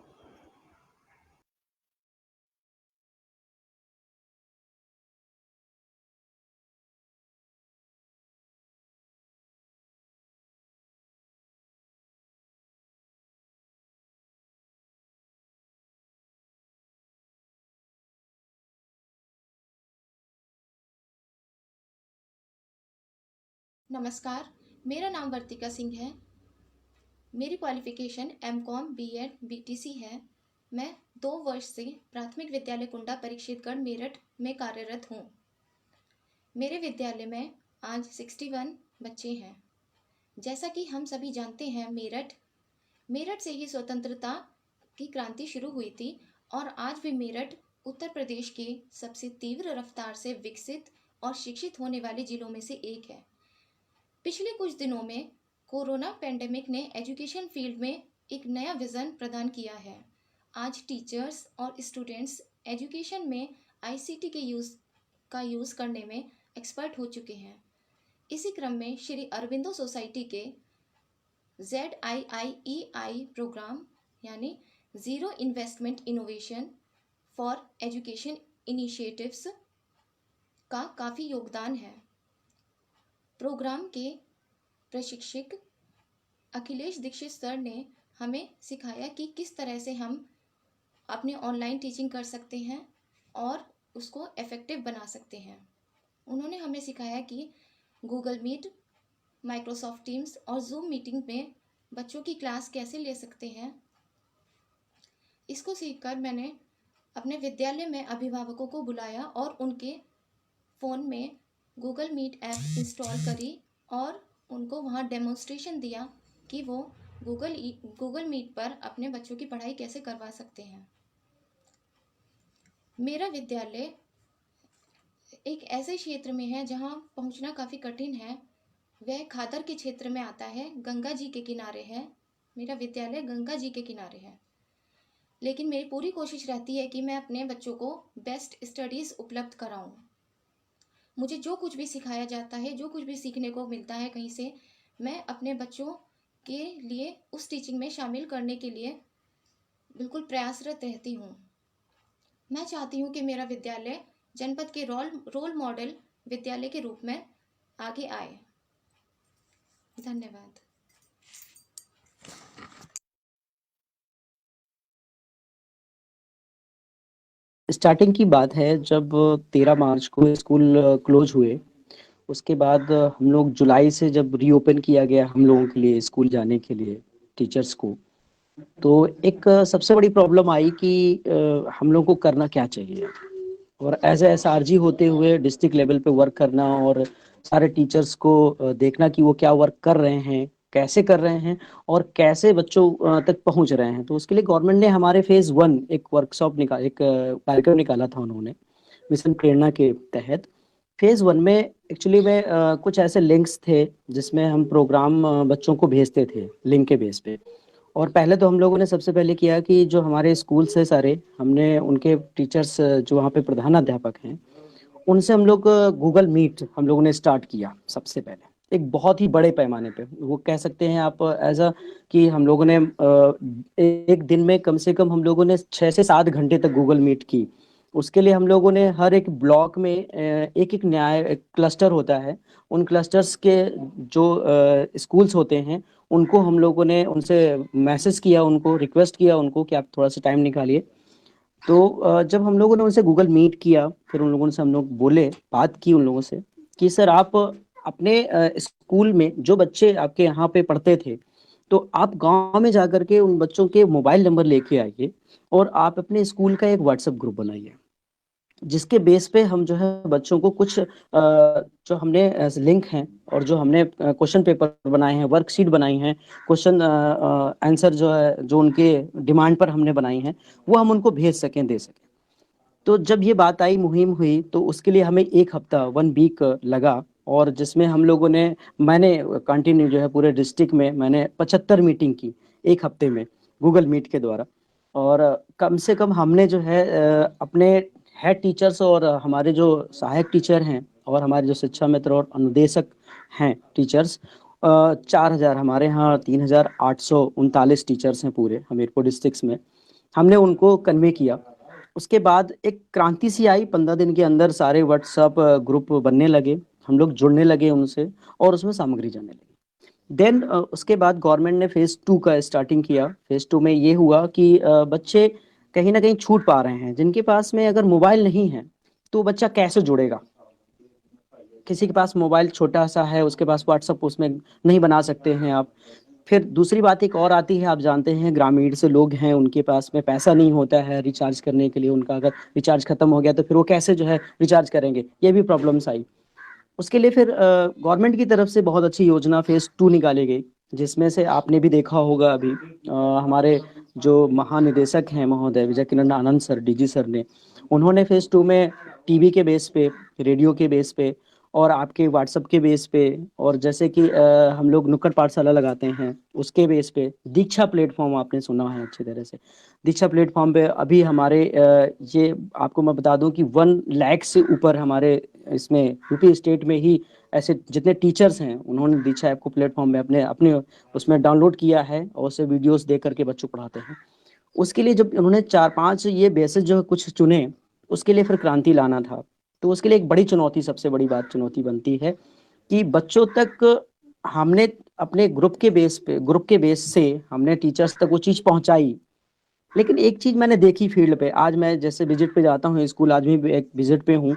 नमस्कार, मेरा नाम वर्तिका सिंह है। मेरी क्वालिफ़िकेशन MCOM B.Ed BTC है। मैं 2 वर्ष से प्राथमिक विद्यालय कुंडा परीक्षितगढ़ मेरठ में कार्यरत हूँ। मेरे विद्यालय में आज 61 बच्चे हैं। जैसा कि हम सभी जानते हैं, मेरठ से ही स्वतंत्रता की क्रांति शुरू हुई थी और आज भी मेरठ उत्तर प्रदेश के सबसे तीव्र रफ्तार से विकसित और शिक्षित होने वाले जिलों में से एक है। पिछले कुछ दिनों में कोरोना पेंडेमिक ने एजुकेशन फील्ड में एक नया विज़न प्रदान किया है। आज टीचर्स और स्टूडेंट्स एजुकेशन में आईसीटी के यूज़ करने में एक्सपर्ट हो चुके हैं। इसी क्रम में श्री अरबिंदो सोसाइटी के ZIIEI प्रोग्राम यानी zero investment innovation for education initiatives का काफ़ी योगदान है। प्रोग्राम के प्रशिक्षक अखिलेश दीक्षित सर ने हमें सिखाया कि किस तरह से हम अपने ऑनलाइन टीचिंग कर सकते हैं और उसको इफ़ेक्टिव बना सकते हैं। उन्होंने हमें सिखाया कि गूगल मीट, माइक्रोसॉफ्ट टीम्स और जूम मीटिंग में बच्चों की क्लास कैसे ले सकते हैं। इसको सीखकर मैंने अपने विद्यालय में अभिभावकों को बुलाया और उनके फ़ोन में गूगल मीट ऐप इंस्टॉल करी और उनको वहाँ डेमोन्स्ट्रेशन दिया कि वो गूगल मीट पर अपने बच्चों की पढ़ाई कैसे करवा सकते हैं। मेरा विद्यालय एक ऐसे क्षेत्र में है जहाँ पहुँचना काफ़ी कठिन है। वह खादर के क्षेत्र में आता है, गंगा जी के किनारे है। मेरा विद्यालय गंगा जी के किनारे है, लेकिन मेरी पूरी कोशिश रहती है कि मैं अपने बच्चों को बेस्ट स्टडीज़ उपलब्ध कराऊं। मुझे जो कुछ भी सिखाया जाता है, जो कुछ भी सीखने को मिलता है कहीं से, मैं अपने बच्चों के लिए उस टीचिंग में शामिल करने के लिए बिल्कुल प्रयासरत रहती हूँ। मैं चाहती हूँ कि मेरा विद्यालय जनपद के रोल मॉडल विद्यालय के रूप में आगे आए। धन्यवाद। स्टार्टिंग की बात है जब 13 मार्च को स्कूल क्लोज हुए। उसके बाद हम लोग जुलाई से जब रीओपन किया गया हम लोगों के लिए स्कूल जाने के लिए टीचर्स को, तो एक सबसे बड़ी प्रॉब्लम आई कि हम लोग को करना क्या चाहिए। और एज SRG होते हुए डिस्ट्रिक्ट लेवल पे वर्क करना और सारे टीचर्स को देखना कि वो क्या वर्क कर रहे हैं, कैसे कर रहे हैं और कैसे बच्चों तक पहुंच रहे हैं। तो उसके लिए गवर्नमेंट ने हमारे फेज 1 एक वर्कशॉप एक कार्यक्रम निकाला था उन्होंने मिशन प्रेरणा के तहत। फेज 1 में एक्चुअली में कुछ ऐसे लिंक्स थे जिसमें हम प्रोग्राम बच्चों को भेजते थे लिंक के बेस पे। और पहले तो हम लोगों ने सबसे पहले किया कि जो हमारे स्कूल से सारे, हमने उनके टीचर्स जो वहाँ पे प्रधानाध्यापक हैं उनसे हम लोग गूगल मीट हम लोगों ने स्टार्ट किया सबसे पहले, एक बहुत ही बड़े पैमाने पे। वो कह सकते हैं आप एज अ कि हम लोगों ने एक दिन में कम से कम हम लोगों ने 6 से 7 घंटे तक गूगल मीट की। उसके लिए हम लोगों ने हर एक ब्लॉक में एक एक न्याय क्लस्टर होता है, उन क्लस्टर्स के जो स्कूल्स होते हैं उनको हम लोगों ने उनसे मैसेज किया, उनको रिक्वेस्ट किया उनको कि आप थोड़ा सा टाइम निकालिए। तो जब हम लोगों ने उनसे गूगल मीट किया, फिर उन लोगों से हम लोग बोले, बात की उन लोगों से कि सर आप अपने स्कूल में जो बच्चे आपके यहाँ पे पढ़ते थे, तो आप गांव में जाकर के उन बच्चों के मोबाइल नंबर लेके आइए और आप अपने स्कूल का एक व्हाट्सएप ग्रुप बनाइए, जिसके बेस पे हम जो है बच्चों को कुछ जो हमने लिंक हैं और जो हमने क्वेश्चन पेपर बनाए हैं, वर्कशीट बनाई हैं, क्वेश्चन आंसर जो है जो उनके डिमांड पर हमने बनाई हैं, वो हम उनको भेज सकें, दे सकें। तो जब ये बात आई, मुहिम हुई, तो उसके लिए हमें 1 हफ्ता 1 वीक लगा। और जिसमें हम लोगों ने, मैंने कंटिन्यू जो है पूरे डिस्ट्रिक्ट में मैंने 75 मीटिंग की 1 हफ्ते में गूगल मीट के द्वारा। और कम से कम हमने जो है अपने हेड टीचर्स और हमारे जो सहायक टीचर हैं और हमारे जो शिक्षा मित्र और अनुदेशक हैं टीचर्स, 4000 हमारे यहाँ 3839 टीचर्स हैं पूरे हमीरपुर डिस्ट्रिक्ट में, हमने उनको कन्वे किया। उसके बाद एक क्रांति सी आई, 15 दिन के अंदर सारे व्हाट्सएप ग्रुप बनने लगे, हम लोग जुड़ने लगे उनसे और उसमें सामग्री जाने लगी। देन उसके बाद गवर्नमेंट ने फेज 2 का स्टार्टिंग किया। फेज 2 में ये हुआ कि बच्चे कहीं ना कहीं छूट पा रहे हैं, जिनके पास में अगर मोबाइल नहीं है तो बच्चा कैसे जुड़ेगा। किसी के पास मोबाइल छोटा सा है, उसके पास व्हाट्सएप उसमें नहीं बना सकते हैं आप। फिर दूसरी बात एक और आती है, आप जानते हैं ग्रामीण से लोग हैं, उनके पास में पैसा नहीं होता है रिचार्ज करने के लिए, उनका अगर रिचार्ज खत्म हो गया तो फिर वो कैसे जो है रिचार्ज करेंगे, ये भी प्रॉब्लम्स आई। उसके लिए फिर गवर्नमेंट की तरफ से बहुत अच्छी योजना फेज 2 निकाली गई, जिसमें से आपने भी देखा होगा अभी हमारे जो महानिदेशक हैं महोदय Vijay Kiran Anand sir, DG sir ने, उन्होंने फेज 2 में टीवी के बेस पे, रेडियो के बेस पे और आपके व्हाट्सएप के बेस पे, और जैसे कि हम लोग नुक्कड़ पाठशाला लगाते हैं उसके बेस पे, दीक्षा प्लेटफॉर्म आपने सुना है अच्छी तरह से। दीक्षा प्लेटफॉर्म पे अभी हमारे ये आपको मैं बता दूं कि 1 लाख से ऊपर हमारे इसमें यूपी स्टेट में ही ऐसे जितने टीचर्स हैं उन्होंने दीक्षा ऐप को प्लेटफॉर्म में अपने अपने उसमें डाउनलोड किया है और उसे वीडियोस देख करके बच्चों को पढ़ाते हैं। उसके लिए जब उन्होंने 4-5 ये बेसिस जो कुछ चुने, उसके लिए फिर क्रांति लाना था। तो उसके लिए एक बड़ी चुनौती, सबसे बड़ी बात चुनौती बनती है कि बच्चों तक हमने अपने ग्रुप के बेस से हमने टीचर्स तक वो चीज़ पहुंचाई। लेकिन एक चीज़ मैंने देखी फील्ड पे, आज मैं जैसे विजिट पे जाता हूँ स्कूल, आज भी एक विजिट पे हूँ,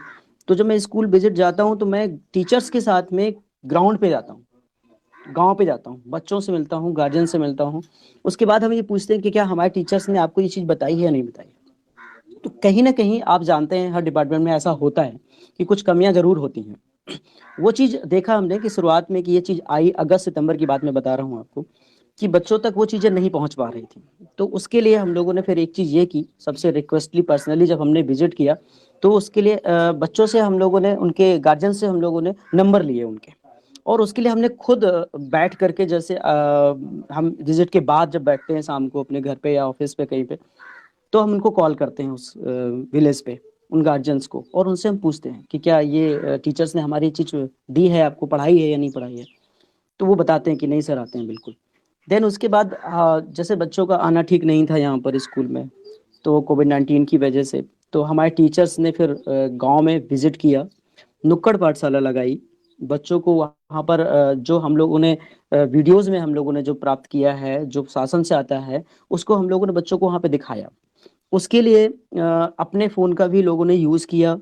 तो जब मैं स्कूल विजिट जाता हूँ तो मैं टीचर्स के साथ में ग्राउंड पे जाता हूँ, गांव पे जाता हूँ, बच्चों से मिलता हूँ, गार्जियन से मिलता हूँ। उसके बाद हम ये पूछते हैं कि क्या हमारे टीचर्स ने आपको ये चीज़ बताई है या नहीं बताई। तो कहीं ना कहीं आप जानते हैं हर डिपार्टमेंट में ऐसा होता है कि कुछ कमियां जरूर होती हैं। वो चीज़ देखा हमने कि शुरुआत में कि ये चीज़ आई, अगस्त सितंबर की बात मैं बता रहा हूँ आपको, कि बच्चों तक वो चीज़ें नहीं पहुंच पा रही थी। तो उसके लिए हम लोगों ने फिर एक चीज़ ये की, सबसे रिक्वेस्टली पर्सनली जब हमने विजिट किया, तो उसके लिए बच्चों से हम लोगों ने, उनके गार्जियन से हम लोगों ने नंबर लिए उनके, और उसके लिए हमने खुद बैठ करके, जैसे हम विजिट के बाद जब बैठते हैं शाम को अपने घर पे या ऑफिस पे कहीं पे, तो हम उनको कॉल करते हैं उस विलेज पे, उन गार्जियंस को, और उनसे हम पूछते हैं कि क्या ये टीचर्स ने हमारी चीज़ दी है, आपको पढ़ाई है या नहीं पढ़ाई है। तो वो बताते हैं कि नहीं सर, आते हैं बिल्कुल। देन उसके बाद जैसे बच्चों का आना ठीक नहीं था यहाँ पर स्कूल में, तो कोविड-19 की वजह से, तो हमारे टीचर्स ने फिर गांव में विजिट किया, नुक्कड़ पाठशाला लगाई, बच्चों को वहाँ पर जो हम लोगों ने वीडियोस में हम लोगों ने जो प्राप्त किया है, जो शासन से आता है, उसको हम लोगों ने बच्चों को वहाँ पे दिखाया। उसके लिए अपने फ़ोन का भी लोगों ने यूज़ किया।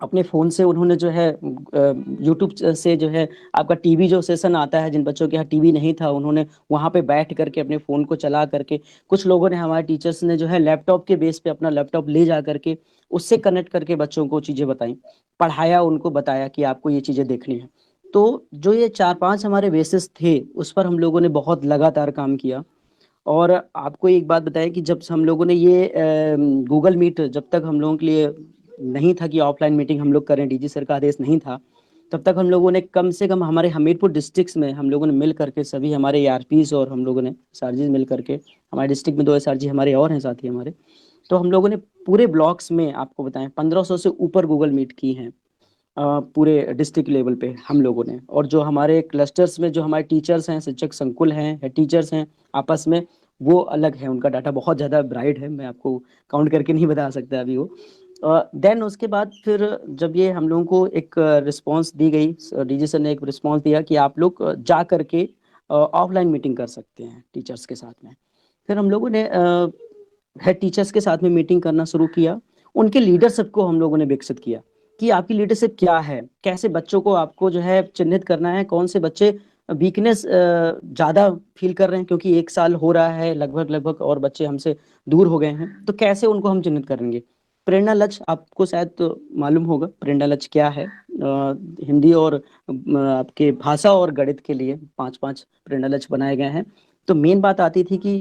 अपने फ़ोन से उन्होंने जो है यूट्यूब से जो है आपका टीवी जो सेशन आता है, जिन बच्चों के यहाँ टीवी नहीं था, उन्होंने वहाँ पे बैठ करके अपने फ़ोन को चला करके, कुछ लोगों ने, हमारे टीचर्स ने जो है लैपटॉप के बेस पे अपना लैपटॉप ले जा करके उससे कनेक्ट करके बच्चों को चीज़ें बताई, पढ़ाया, उनको बताया कि आपको ये चीज़ें देखनी है। तो जो ये 4-5 हमारे बेसिस थे, उस पर हम लोगों ने बहुत लगातार काम किया। और आपको एक बात बताएं कि जब हम लोगों ने ये गूगल मीट, जब तक हम लोगों के लिए नहीं था कि ऑफलाइन मीटिंग हम लोग करें, डीजी सर का आदेश नहीं था, तब तक हम लोगों ने कम से कम हमारे हमीरपुर डिस्ट्रिक्ट में हम लोगों ने मिल करके, सभी हमारे एआरपीज और हम लोगों ने एसआरजी मिल करके, हमारे डिस्ट्रिक्ट में 2 एसआरजी हमारे और हैं साथी हमारे, तो हम लोगों ने पूरे ब्लॉक्स में, आपको बताएं, 1500 से ऊपर गूगल मीट की हैं पूरे डिस्ट्रिक्ट लेवल पे हम लोगों ने। और जो हमारे क्लस्टर्स में जो हमारे टीचर्स हैं, शिक्षक संकुल हैं, हेड टीचर्स हैं आपस में, वो अलग है, उनका डाटा बहुत ज़्यादा ब्राइट है, मैं आपको काउंट करके नहीं बता सकता अभी वो। देन उसके बाद फिर जब ये हम लोगों को एक रिस्पांस दी गई, डीजी सर ने एक रिस्पांस दिया कि आप लोग जा करके ऑफलाइन मीटिंग कर सकते हैं टीचर्स के साथ में। फिर हम लोगों ने हेड टीचर्स के साथ में मीटिंग करना शुरू किया, उनके लीडरशिप को हम लोगों ने विकसित किया कि आपकी लीडरशिप क्या है, कैसे बच्चों को आपको जो है चिन्हित करना है, कौन से बच्चे वीकनेस ज़्यादा फील कर रहे हैं, क्योंकि 1 साल हो रहा है लगभग और बच्चे हमसे दूर हो गए हैं, तो कैसे उनको हम चिन्हित करेंगे। प्रेरणा लक्ष्य आपको शायद तो मालूम होगा, प्रेरणा लक्ष्य क्या है। हिंदी और आपके भाषा और गणित के लिए 5-5 प्रेरणा लक्ष्य बनाए गए हैं। तो मेन बात आती थी कि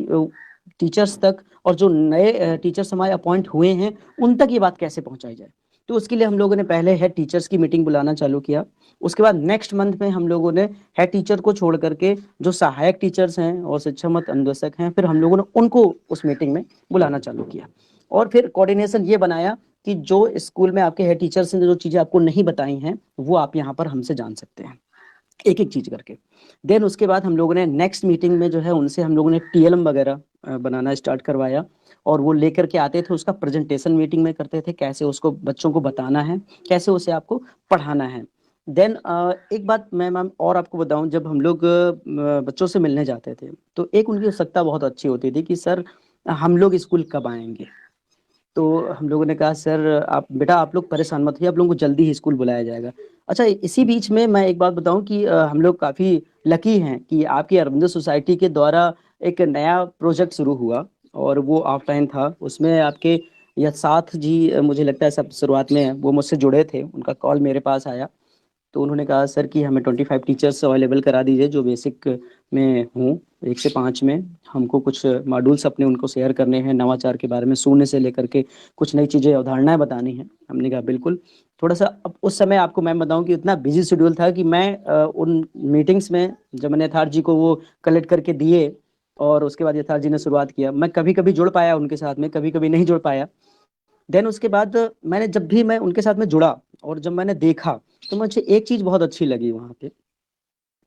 टीचर्स तक, और जो नए टीचर्स हमारे अपॉइंट हुए हैं, उन तक ये बात कैसे पहुंचाई जाए। तो उसके लिए हम लोगों ने पहले हेड टीचर्स की मीटिंग बुलाना चालू किया। उसके बाद नेक्स्ट मंथ में हम लोगों ने हेड टीचर को छोड़ करके जो सहायक टीचर्स हैं और शिक्षा मत अनुदेशक हैं, फिर हम लोगों ने उनको उस मीटिंग में बुलाना चालू किया। और फिर कोऑर्डिनेशन ये बनाया कि जो स्कूल में आपके हेड टीचर्स ने जो चीज़ें आपको नहीं बताई हैं, वो आप यहाँ पर हमसे जान सकते हैं, एक एक चीज़ करके। देन उसके बाद हम लोगों ने नेक्स्ट मीटिंग में जो है उनसे हम लोगों ने टीएलएम वगैरह बनाना स्टार्ट करवाया, और वो लेकर के आते थे, उसका प्रेजेंटेशन मीटिंग में करते थे, कैसे उसको बच्चों को बताना है, कैसे उसे आपको पढ़ाना है। देन एक बात मैं मैम और आपको बताऊं, जब हम लोग बच्चों से मिलने जाते थे, तो एक उनकी उत्सुकता बहुत अच्छी होती थी कि सर हम लोग स्कूल कब आएंगे। तो हम लोगों ने कहा सर आप बेटा, आप लोग परेशान मत होइए, आप लोगों को जल्दी ही स्कूल बुलाया जाएगा। अच्छा, इसी बीच में मैं एक बात बताऊं कि हम लोग काफ़ी लकी हैं कि आपकी अरविंदो सोसाइटी के द्वारा एक नया प्रोजेक्ट शुरू हुआ, और वो ऑफलाइन था। उसमें आपके या साथ जी, मुझे लगता है सब शुरुआत में वो मुझसे जुड़े थे, उनका कॉल मेरे पास आया, तो उन्होंने कहा सर कि हमें 25 टीचर्स अवेलेबल करा दीजिए जो बेसिक में हूँ 1 से 5 में हमको कुछ मॉड्यूल्स अपने उनको शेयर करने हैं, नवाचार के बारे में शून्य से लेकर के कुछ नई चीज़ें, अवधारणाएँ बतानी हैं। हमने कहा बिल्कुल। थोड़ा-सा अब उस समय आपको मैं बताऊँ कि इतना बिज़ी शेड्यूल था कि मैं उन मीटिंग्स में जब मैंने यथार्थ जी को वो कलेक्ट करके दिए और उसके बाद यथार्थ जी ने शुरुआत किया, मैं कभी-कभी जुड़ पाया उनके साथ में, कभी-कभी नहीं जुड़ पाया। देन उसके बाद मैंने जब भी मैं उनके साथ में जुड़ा और जब मैंने देखा, तो मुझे एक चीज़ बहुत अच्छी लगी वहाँ पे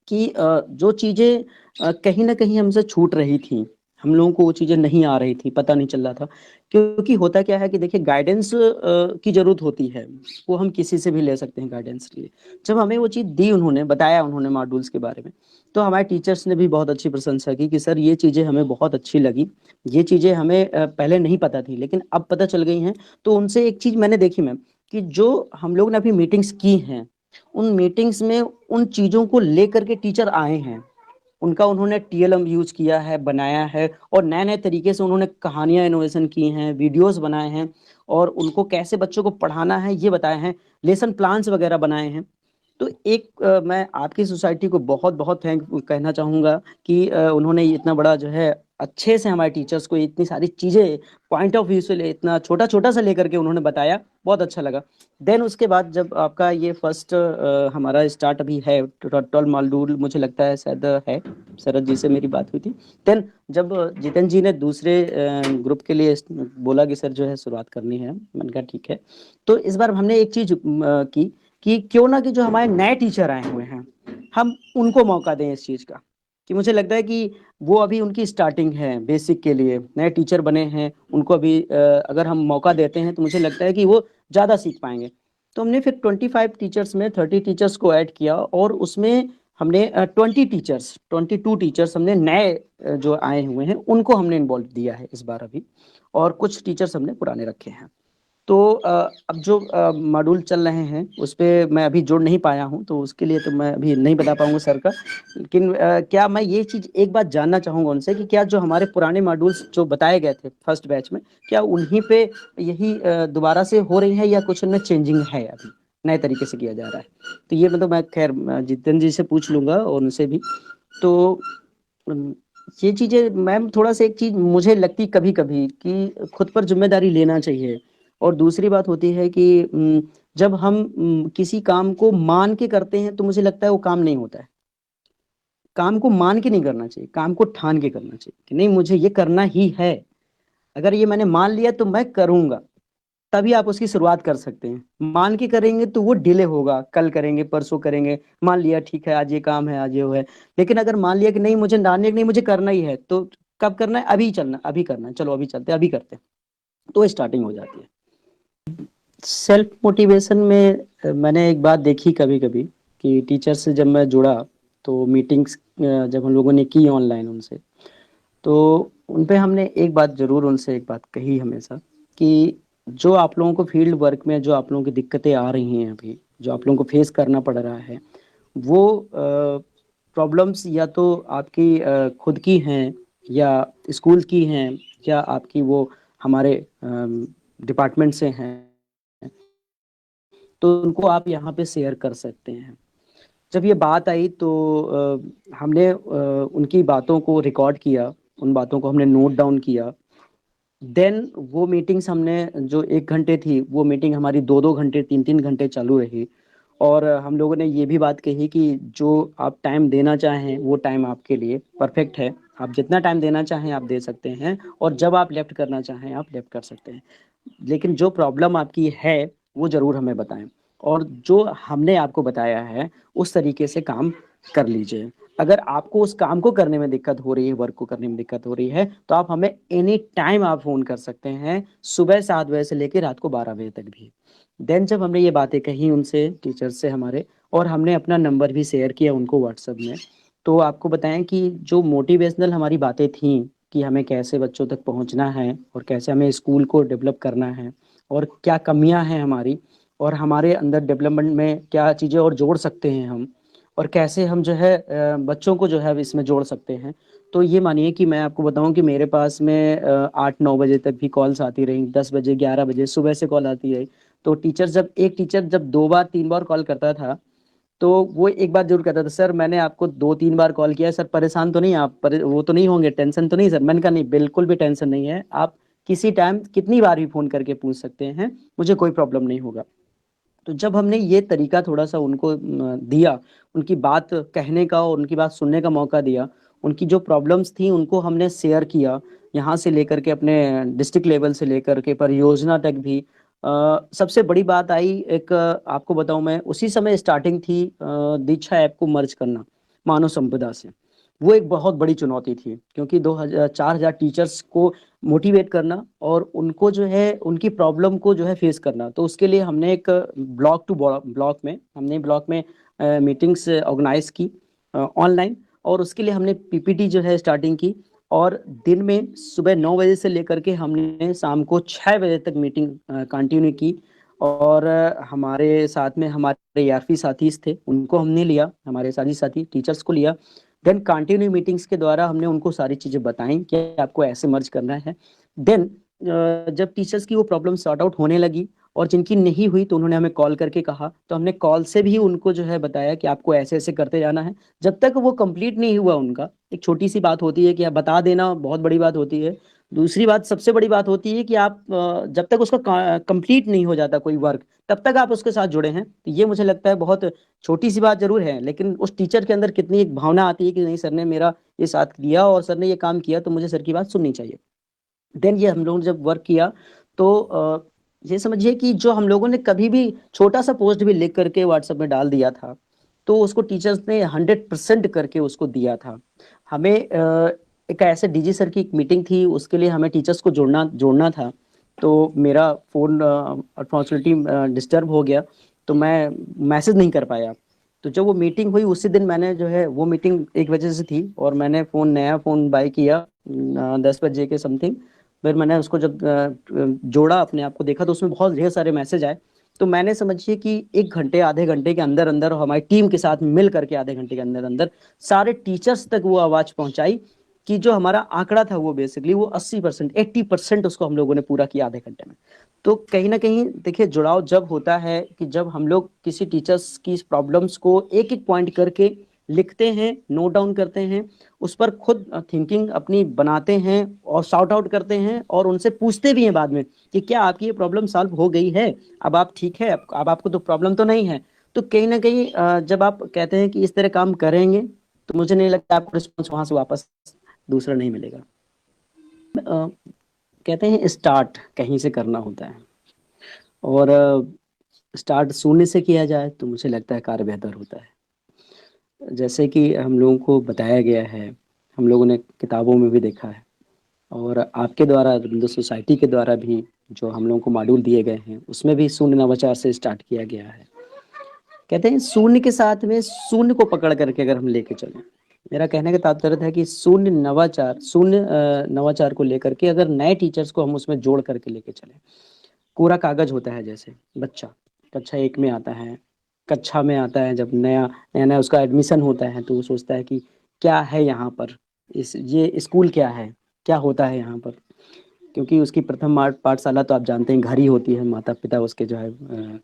कि जो चीज़ें कहीं न कहीं हमसे छूट रही थी, हम लोगों को वो चीज़ें नहीं आ रही थी, पता नहीं चल रहा था। क्योंकि होता क्या है कि देखिए गाइडेंस की ज़रूरत होती है, वो हम किसी से भी ले सकते हैं गाइडेंस के लिए। जब हमें वो चीज़ दी उन्होंने, बताया उन्होंने मॉड्यूल्स के बारे में, तो हमारे टीचर्स ने भी बहुत अच्छी प्रशंसा की कि सर ये चीज़ें हमें बहुत अच्छी लगी, ये चीज़ें हमें पहले नहीं पता थी लेकिन अब पता चल गई हैं। तो उनसे एक चीज़ मैंने देखी मैम कि जो हम लोग ने अभी मीटिंग्स की हैं, उन मीटिंग्स में उन चीज़ों को लेकर के टीचर आए हैं। उनका उन्होंने टीएलएम यूज़ किया है, बनाया है और नए-नए तरीके से उन्होंने कहानियाँ इनोवेशन की हैं, वीडियोज़ बनाए हैं और उनको कैसे बच्चों को पढ़ाना है ये बताए हैं, लेसन प्लान्स वगैरह बनाए हैं। तो एक मैं आपकी सोसाइटी को बहुत-बहुत थैंक कहना चाहूँगा कि उन्होंने इतना बड़ा जो है अच्छे से हमारे टीचर्स को इतनी सारी चीज़ें पॉइंट ऑफ व्यू से ले इतना छोटा-छोटा सा लेकर के उन्होंने बताया, बहुत अच्छा लगा। देन उसके बाद जब आपका ये फर्स्ट हमारा स्टार्ट अभी है 12 मॉड्यूल मुझे लगता है शायद है, शरद जी से मेरी बात हुई थी। देन जब जितेंद्र जी ने दूसरे ग्रुप के लिए बोला कि सर जो है शुरुआत करनी है, मैंने कहा ठीक है। तो इस बार हमने एक चीज़ की कि क्यों ना कि जो हमारे नए टीचर आए हुए हैं, हम उनको मौका दें इस चीज़ का, कि मुझे लगता है कि वो अभी उनकी स्टार्टिंग है बेसिक के लिए, नए टीचर बने हैं, उनको अभी अगर हम मौका देते हैं तो मुझे लगता है कि वो ज़्यादा सीख पाएँगे। तो हमने फिर 25 टीचर्स में 30 टीचर्स को ऐड किया और उसमें हमने 22 टीचर्स हमने नए जो आए हुए हैं, उनको हमने इन्वॉल्व दिया है इस बार अभी और कुछ टीचर्स हमने पुराने रखे हैं। तो अब जो मॉड्यूल चल रहे हैं उस पे मैं अभी जुड़ नहीं पाया हूँ, तो उसके लिए तो मैं अभी नहीं बता पाऊँगा सर का। लेकिन क्या मैं ये चीज़ एक बात जानना चाहूँगा उनसे कि क्या जो हमारे पुराने मॉड्यूल्स जो बताए गए थे फर्स्ट बैच में, क्या उन्हीं पे यही दोबारा से हो रही है या कुछ उनमें चेंजिंग है अभी, नए तरीके से किया जा रहा है? तो ये मतलब मैं खैर जितेंद्र जी से पूछ लूँगा और उनसे भी। तो उम, ये चीज़ें मैम थोड़ा-सा एक चीज़ मुझे लगती कभी-कभी कि खुद पर ज़िम्मेदारी लेना चाहिए। और दूसरी बात होती है कि जब हम किसी काम को मान के करते हैं तो मुझे लगता है वो काम नहीं होता है। काम को मान के नहीं करना चाहिए, काम को ठान के करना चाहिए कि नहीं मुझे ये करना ही है। अगर ये मैंने मान लिया तो मैं करूँगा, तभी आप उसकी शुरुआत कर सकते हैं। मान के करेंगे तो वो डिले होगा, कल करेंगे, परसों करेंगे, मान लिया ठीक है आज ये काम है, आज ये वो है। लेकिन अगर मान लिया कि नहीं मुझे नहीं मुझे करना ही है, तो कब करना है? अभी चलना, अभी करना है, चलो अभी चलते हैं, अभी करते हैं। तो स्टार्टिंग हो जाती है। सेल्फ मोटिवेशन में मैंने एक बात देखी कभी-कभी कि टीचर से जब मैं जुड़ा तो मीटिंग्स जब हम लोगों ने की ऑनलाइन उनसे, तो उन पे हमने एक बात ज़रूर उनसे एक बात कही हमेशा कि जो आप लोगों को फील्ड वर्क में जो आप लोगों की दिक्कतें आ रही हैं अभी, जो आप लोगों को फेस करना पड़ रहा है, वो प्रॉब्लम्स या तो आपकी खुद की हैं या स्कूल की हैं या आपकी वो हमारे डिपार्टमेंट से हैं। तो उनको आप यहाँ पे शेयर कर सकते हैं। जब ये बात आई तो हमने उनकी बातों को रिकॉर्ड किया, उन बातों को हमने नोट डाउन किया। देन वो मीटिंग्स हमने जो 1 घंटे थी, वो मीटिंग हमारी 2-2 घंटे, 3-3 घंटे चालू रही और हम लोगों ने ये भी बात कही कि जो आप टाइम देना चाहें, वो टाइम आपके लिए परफेक्ट है। आप जितना टाइम देना चाहें, आप दे सकते हैं और जब आप लेफ्ट करना चाहें, आप लेफ्ट कर सकते हैं। लेकिन जो प्रॉब्लम आपकी है, वो ज़रूर हमें बताएँ और जो हमने आपको बताया है, उस तरीके से काम कर लीजिए। अगर आपको उस काम को करने में दिक्कत हो रही है, वर्क को करने में दिक्कत हो रही है, तो आप हमें एनी टाइम आप फ़ोन कर सकते हैं, सुबह 7 बजे से लेके रात को 12 बजे तक भी। देन जब हमने ये बातें कही उनसे, टीचर्स से हमारे और हमने अपना नंबर भी शेयर किया उनको व्हाट्सएप में, तो आपको बताएँ कि जो मोटिवेशनल हमारी बातें थीं कि हमें कैसे बच्चों तक पहुँचना है और कैसे हमें स्कूल को डेवलप करना है और क्या कमियाँ हैं हमारी और हमारे अंदर डेवलपमेंट में क्या चीज़ें और जोड़ सकते हैं हम और कैसे हम जो है बच्चों को जो है अब इसमें जोड़ सकते हैं। तो ये मानिए कि मैं आपको बताऊँ कि मेरे पास में 8-9 बजे तक भी कॉल्स आती रहीं, 10 बजे, 11 बजे सुबह से कॉल आती रही। तो टीचर जब एक टीचर जब 2 बार 3 बार कॉल करता था, तो वो एक बात जरूर कहता था, सर मैंने आपको 2-3 बार कॉल किया है, सर परेशान तो नहीं आप, वो तो नहीं होंगे, टेंशन तो नहीं सर? मैंने कहा नहीं, बिल्कुल भी टेंशन नहीं है, आप किसी टाइम कितनी बार भी फोन करके पूछ सकते हैं, मुझे कोई प्रॉब्लम नहीं होगा। तो जब हमने ये तरीका थोड़ा सा उनको दिया, उनकी बात कहने का और उनकी बात सुनने का मौका दिया, उनकी जो प्रॉब्लम्स थी उनको हमने शेयर किया, यहाँ से लेकर के अपने डिस्ट्रिक्ट लेवल से लेकर के परियोजना तक भी। सबसे बड़ी बात आई, एक आपको बताऊं, मैं उसी समय स्टार्टिंग थी दीक्षा ऐप को मर्ज करना मानव संपदा से। वो एक बहुत बड़ी चुनौती थी, क्योंकि 4,000 टीचर्स को मोटिवेट करना और उनको जो है उनकी प्रॉब्लम को जो है फेस करना। तो उसके लिए हमने एक ब्लॉक टू ब्लॉक में मीटिंग्स ऑर्गेनाइज की ऑनलाइन, और उसके लिए हमने पीपीटी जो है स्टार्टिंग की, और दिन में सुबह 9 बजे से लेकर के हमने शाम को 6 बजे तक मीटिंग कंटिन्यू की। और हमारे साथ में हमारे ERP साथी थे, उनको हमने लिया, हमारे साथी टीचर्स को लिया। देन कंटिन्यू मीटिंग्स के द्वारा हमने उनको सारी चीजें बताई कि आपको ऐसे मर्ज करना है। देन जब टीचर्स की वो प्रॉब्लम सॉर्ट आउट होने लगी और जिनकी नहीं हुई तो उन्होंने हमें कॉल करके कहा, तो हमने कॉल से भी उनको जो है बताया कि आपको ऐसे ऐसे करते जाना है। जब तक वो कंप्लीट नहीं हुआ उनका, एक छोटी सी बात होती है कि आप बता देना, बहुत बड़ी बात होती है। दूसरी बात, सबसे बड़ी बात होती है कि आप जब तक उसका कंप्लीट नहीं हो जाता कोई वर्क, तब तक आप उसके साथ जुड़े हैं। तो ये मुझे लगता है बहुत छोटी सी बात जरूर है, लेकिन उस टीचर के अंदर कितनी एक भावना आती है कि नहीं, सर ने मेरा ये साथ दिया और सर ने ये काम किया, तो मुझे सर की बात सुननी चाहिए। देन ये हम लोगों ने जब वर्क किया, तो ये समझिए कि जो हम लोगों ने कभी भी छोटा सा पोस्ट भी लिख करके व्हाट्सएप में डाल दिया था, तो उसको टीचर्स ने 100% करके उसको दिया था। हमें एक ऐसे डीजी सर की एक मीटिंग थी, उसके लिए हमें टीचर्स को जोड़ना था। तो मेरा फोन अनफॉर्चुनेटली डिस्टर्ब हो गया, तो मैं मैसेज नहीं कर पाया। तो जब वो मीटिंग हुई उसी दिन मैंने जो है, वो मीटिंग 1 बजे से थी और मैंने नया फोन बाय किया 10 बजे के समथिंग। फिर मैंने उसको जब जोड़ा, अपने आप को देखा, तो उसमें बहुत ढेर सारे मैसेज आए। तो मैंने समझिए कि 1 घंटे आधे घंटे के अंदर अंदर हमारी टीम के साथ मिल करके आधे घंटे के अंदर अंदर सारे टीचर्स तक वो आवाज पहुंचाई कि जो हमारा आंकड़ा था वो बेसिकली वो 80% 80% उसको हम लोगों ने पूरा किया आधे घंटे में। तो कहीं ना कहीं देखिए, जुड़ाव जब होता है कि जब हम लोग किसी टीचर्स की प्रॉब्लम्स को एक एक पॉइंट करके लिखते हैं, नोट डाउन करते हैं, उस पर खुद थिंकिंग अपनी बनाते हैं और सॉर्ट आउट करते हैं, और उनसे पूछते भी हैं बाद में कि क्या आपकी ये प्रॉब्लम सॉल्व हो गई है, अब आप ठीक है, अब आपको तो प्रॉब्लम तो नहीं है। तो कहीं ना कहीं जब आप कहते हैं कि इस तरह काम करेंगे, तो मुझे नहीं लगता आपको रिस्पॉन्स वहां से वापस दूसरा नहीं मिलेगा। कहते हैं स्टार्ट कहीं से करना होता है, और स्टार्ट शून्य से किया जाए तो मुझे लगता है कार्य बेहतर होता है। जैसे कि हम लोगों को बताया गया है, हम लोगों ने किताबों में भी देखा है, और आपके द्वारा रविंद्र सोसाइटी के द्वारा भी जो हम लोगों को मॉड्यूल दिए गए हैं, उसमें भी शून्य नवाचार से स्टार्ट किया गया है। कहते हैं शून्य के साथ में शून्य को पकड़ करके अगर हम लेके चलें, मेरा कहने का तात्पर्य था कि शून्य नवाचार को लेकर के अगर नए टीचर्स को हम उसमें जोड़ करके लेके चले। कोरा कागज होता है, जैसे बच्चा कक्षा 1 में आता है, कक्षा में आता है, जब नया उसका एडमिशन होता है, तो वो सोचता है कि क्या है यहाँ पर, ये स्कूल क्या है, क्या होता है यहाँ पर। क्योंकि उसकी प्रथम पाठशाला तो आप जानते हैं घर ही होती है, माता पिता उसके जो है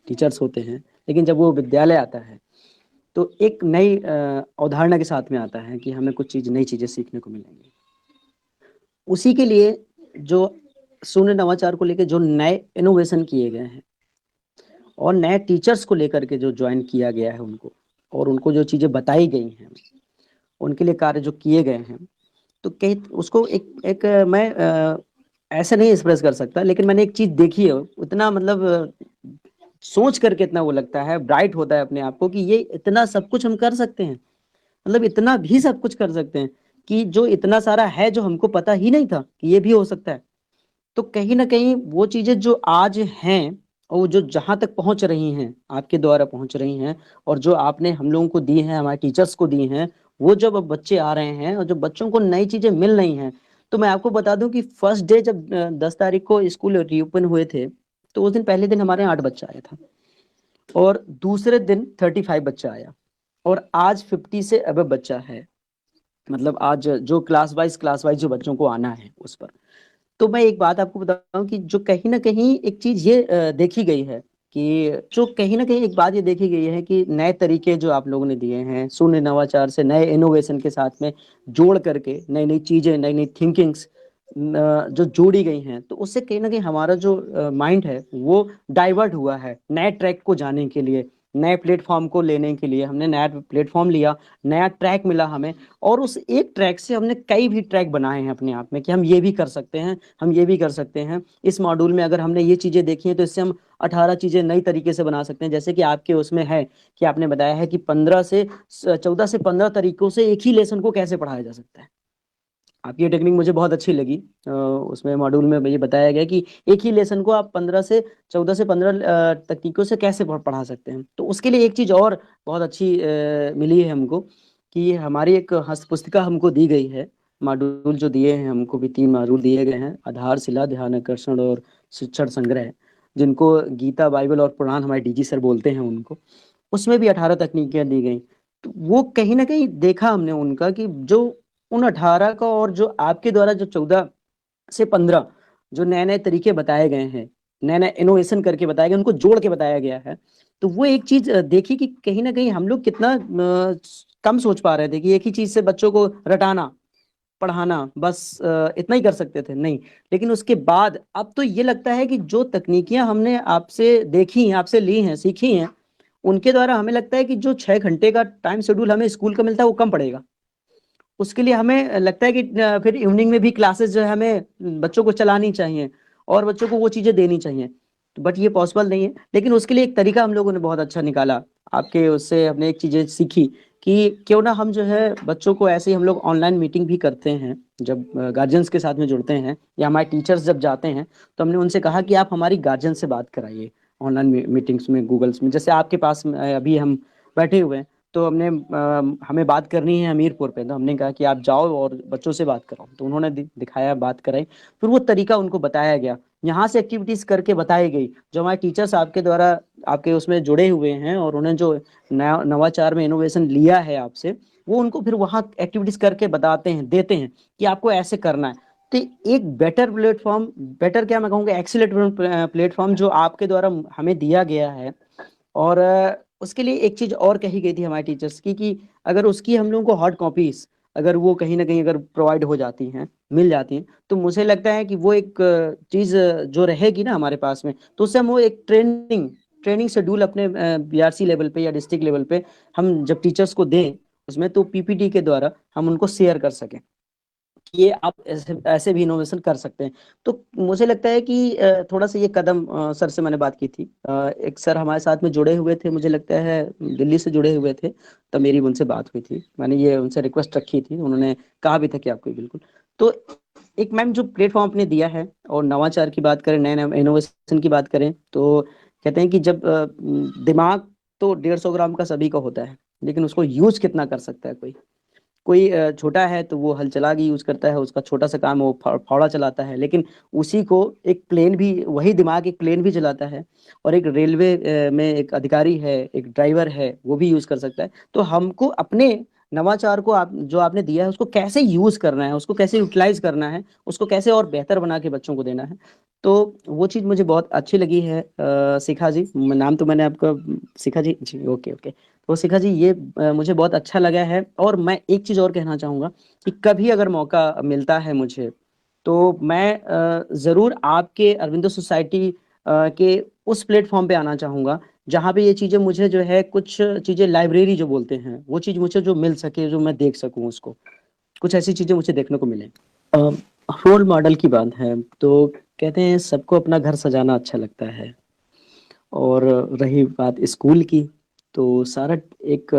टीचर्स होते हैं। लेकिन जब वो विद्यालय आता है तो एक नई अवधारणा के साथ में आता है कि हमें कुछ नई चीजें सीखने को मिलेंगी। उसी के लिए जो शून्य नवाचार को लेकर जो नए इनोवेशन किए गए हैं और नए टीचर्स को लेकर के जो ज्वाइन किया गया है उनको, और उनको जो चीजें बताई गई हैं, उनके लिए कार्य जो किए गए हैं, तो कहीं उसको एक मैं ऐसे नहीं एक्सप्रेस कर सकता, लेकिन मैंने एक चीज देखी है, उतना मतलब सोच करके इतना वो लगता है, ब्राइट होता है अपने आप को कि ये इतना सब कुछ हम कर सकते हैं, मतलब इतना भी सब कुछ कर सकते हैं कि जो इतना सारा है जो हमको पता ही नहीं था कि ये भी हो सकता है। तो कहीं ना कहीं वो चीजें जो आज हैं और जो जहां तक पहुंच रही हैं, आपके द्वारा पहुंच रही हैं, और जो आपने हम लोगों को दी हैं, हमारे टीचर्स को दी हैं, वो जब अब बच्चे आ रहे हैं और जो बच्चों को नई चीजें मिल रही हैं। तो मैं आपको बता दूं कि फर्स्ट डे जब 10 तारीख को स्कूल रीओपन हुए थे, तो उस दिन पहले दिन हमारे 8 बच्चा आया था, और दूसरे दिन 35 बच्चा आया, और आज 50 से अब बच्चा है। मतलब आज जो क्लास वाइज जो बच्चों को आना है उस पर। तो मैं एक बात आपको बताऊं कि जो कहीं ना कहीं एक चीज ये देखी गई है कि जो कहीं ना कहीं एक बात ये देखी गई है कि नए तरीके जो आप लोगों ने दिए हैं, शून्य नवाचार से नए इनोवेशन के साथ में जोड़ करके नई नई चीजें, नई नई थिंकिंग्स जो जोड़ी गई हैं, तो उससे कहीं ना कहीं हमारा जो माइंड है वो डाइवर्ट हुआ है नए ट्रैक को जाने के लिए, नए प्लेटफॉर्म को लेने के लिए। हमने नया प्लेटफॉर्म लिया, नया ट्रैक मिला हमें, और उस एक ट्रैक से हमने कई भी ट्रैक बनाए हैं अपने आप में कि हम ये भी कर सकते हैं, हम ये भी कर सकते हैं। इस मॉड्यूल में अगर हमने ये चीजें देखी हैं तो इससे हम 18 चीजें नई तरीके से बना सकते हैं। जैसे कि आपके उसमें है कि आपने बताया है कि 14 से 15 तरीकों से एक ही लेसन को कैसे पढ़ाया जा सकता है। आपकी ये टेक्निक मुझे बहुत अच्छी लगी। उसमें मॉड्यूल में ये बताया गया कि एक ही लेसन को आप 14 से 15 तकनीकों से कैसे पढ़ा सकते हैं। तो उसके लिए एक चीज और बहुत अच्छी मिली है हमको कि हमारी एक हस्त पुस्तिका हमको दी गई है। मॉड्यूल जो दिए हैं हमको भी 3 मॉड्यूल दिए गए हैं, आधारशिला, ध्यान आकर्षण और शिक्षण संग्रह, जिनको गीता, बाइबल और पुराण हमारे डीजी सर बोलते हैं उनको। उसमें भी 18 तकनीकें दी गई। तो वो कहीं ना कहीं देखा हमने उनका कि जो उन 18 का और जो आपके द्वारा जो 14 से 15 जो नए नए तरीके बताए गए हैं, नए नए इनोवेशन करके बताए गए, उनको जोड़ के बताया गया है। तो वो एक चीज देखी कि कहीं ना कहीं हम लोग कितना कम सोच पा रहे थे कि एक ही चीज से बच्चों को रटाना, पढ़ाना, बस इतना ही कर सकते थे, नहीं। लेकिन उसके बाद अब तो ये लगता है कि जो तकनीकियां हमने आपसे देखी हैं, आपसे ली हैं, सीखी हैं, उनके द्वारा हमें लगता है कि जो 6 घंटे का टाइम शेड्यूल हमें स्कूल का मिलता है वो कम पड़ेगा। उसके लिए हमें लगता है कि फिर इवनिंग में भी क्लासेस जो है हमें बच्चों को चलानी चाहिए और बच्चों को वो चीजें देनी चाहिए। तो बट ये पॉसिबल नहीं है, लेकिन उसके लिए एक तरीका हम लोगों ने बहुत अच्छा निकाला। आपके उससे हमने एक चीजें सीखी कि क्यों ना हम जो है बच्चों को ऐसे ही हम लोग ऑनलाइन मीटिंग भी करते हैं, जब गार्जियंस के साथ में जुड़ते हैं या हमारे टीचर्स जब जाते हैं, तो हमने उनसे कहा कि आप हमारी गार्जियन से बात कराइए ऑनलाइन मीटिंग्स में, गूगल्स में। जैसे आपके पास अभी हम बैठे हुए हैं, तो हमें बात करनी है हमीरपुर पे, तो हमने कहा कि आप जाओ और बच्चों से बात कराओ। तो उन्होंने दिखाया, बात कराई, फिर वो तरीका उनको बताया गया, यहाँ से एक्टिविटीज करके बताई गई। जो हमारे टीचर्स आपके द्वारा आपके उसमें जुड़े हुए हैं और उन्हें जो नया नवाचार में इनोवेशन लिया है आपसे, वो उनको फिर वहाँ एक्टिविटीज करके बताते हैं, देते हैं कि आपको ऐसे करना है। तो एक बेटर प्लेटफॉर्म, बेटर क्या मैं कहूँगा, एक्सीलेंट प्लेटफॉर्म जो आपके द्वारा हमें दिया गया है। और उसके लिए एक चीज और कही गई थी हमारे टीचर्स की कि अगर उसकी हम लोगों को हार्ड कॉपीज अगर वो कहीं ना कहीं अगर प्रोवाइड हो जाती हैं, मिल जाती हैं, तो मुझे लगता है कि वो एक चीज जो रहेगी ना हमारे पास में, तो उससे हम वो एक ट्रेनिंग शेड्यूल अपने बीआरसी लेवल पे या डिस्ट्रिक्ट लेवल पे हम जब टीचर्स को दें उसमें, तो पीपीटी के द्वारा हम उनको शेयर कर सकें कि ये आप ऐसे भी इनोवेशन कर सकते हैं। तो मुझे लगता है कि थोड़ा सा ये कदम सर से मैंने बात की थी। एक सर हमारे साथ में जुड़े हुए थे, मुझे लगता है दिल्ली से जुड़े हुए थे, तब मेरी उनसे बात हुई थी, मैंने ये उनसे रिक्वेस्ट रखी थी, उन्होंने कहा भी था कि आपको बिल्कुल। तो एक मैम जो प्लेटफॉर्म आपने दिया है और नवाचार की बात करें, नए नए इनोवेशन की बात करें, तो कहते हैं कि जब दिमाग तो 150 ग्राम का सभी का होता है, लेकिन उसको यूज कितना कर सकता है कोई। कोई छोटा है तो वो हल चला के यूज करता है, उसका छोटा सा काम है, वो फावड़ा चलाता है, लेकिन उसी को एक प्लेन भी, वही दिमाग एक प्लेन भी चलाता है, और एक रेलवे में एक अधिकारी है, एक ड्राइवर है, वो भी यूज कर सकता है। तो हमको अपने नवाचार को आप जो आपने दिया है उसको कैसे यूज करना है, उसको कैसे यूटिलाइज करना है, उसको कैसे और बेहतर बना के बच्चों को देना है। तो वो चीज़ मुझे बहुत अच्छी लगी है। शिखा जी, नाम तो मैंने आपका शिखा जी जी, ओके ओके। तो शिखा जी, ये मुझे बहुत अच्छा लगा है। और मैं एक चीज़ और कहना चाहूँगा कि कभी अगर मौका मिलता है मुझे, तो मैं ज़रूर आपके अरविंदो सोसाइटी के उस प्लेटफॉर्म पे आना चाहूँगा जहाँ पे ये चीज़ें मुझे जो है, कुछ चीज़ें लाइब्रेरी जो बोलते हैं, वो चीज़ मुझे जो मिल सके, जो मैं देख सकूँ उसको, कुछ ऐसी चीज़ें मुझे देखने को मिले। रोल मॉडल की बात है तो कहते हैं सबको अपना घर सजाना अच्छा लगता है, और रही बात स्कूल की, तो सारा एक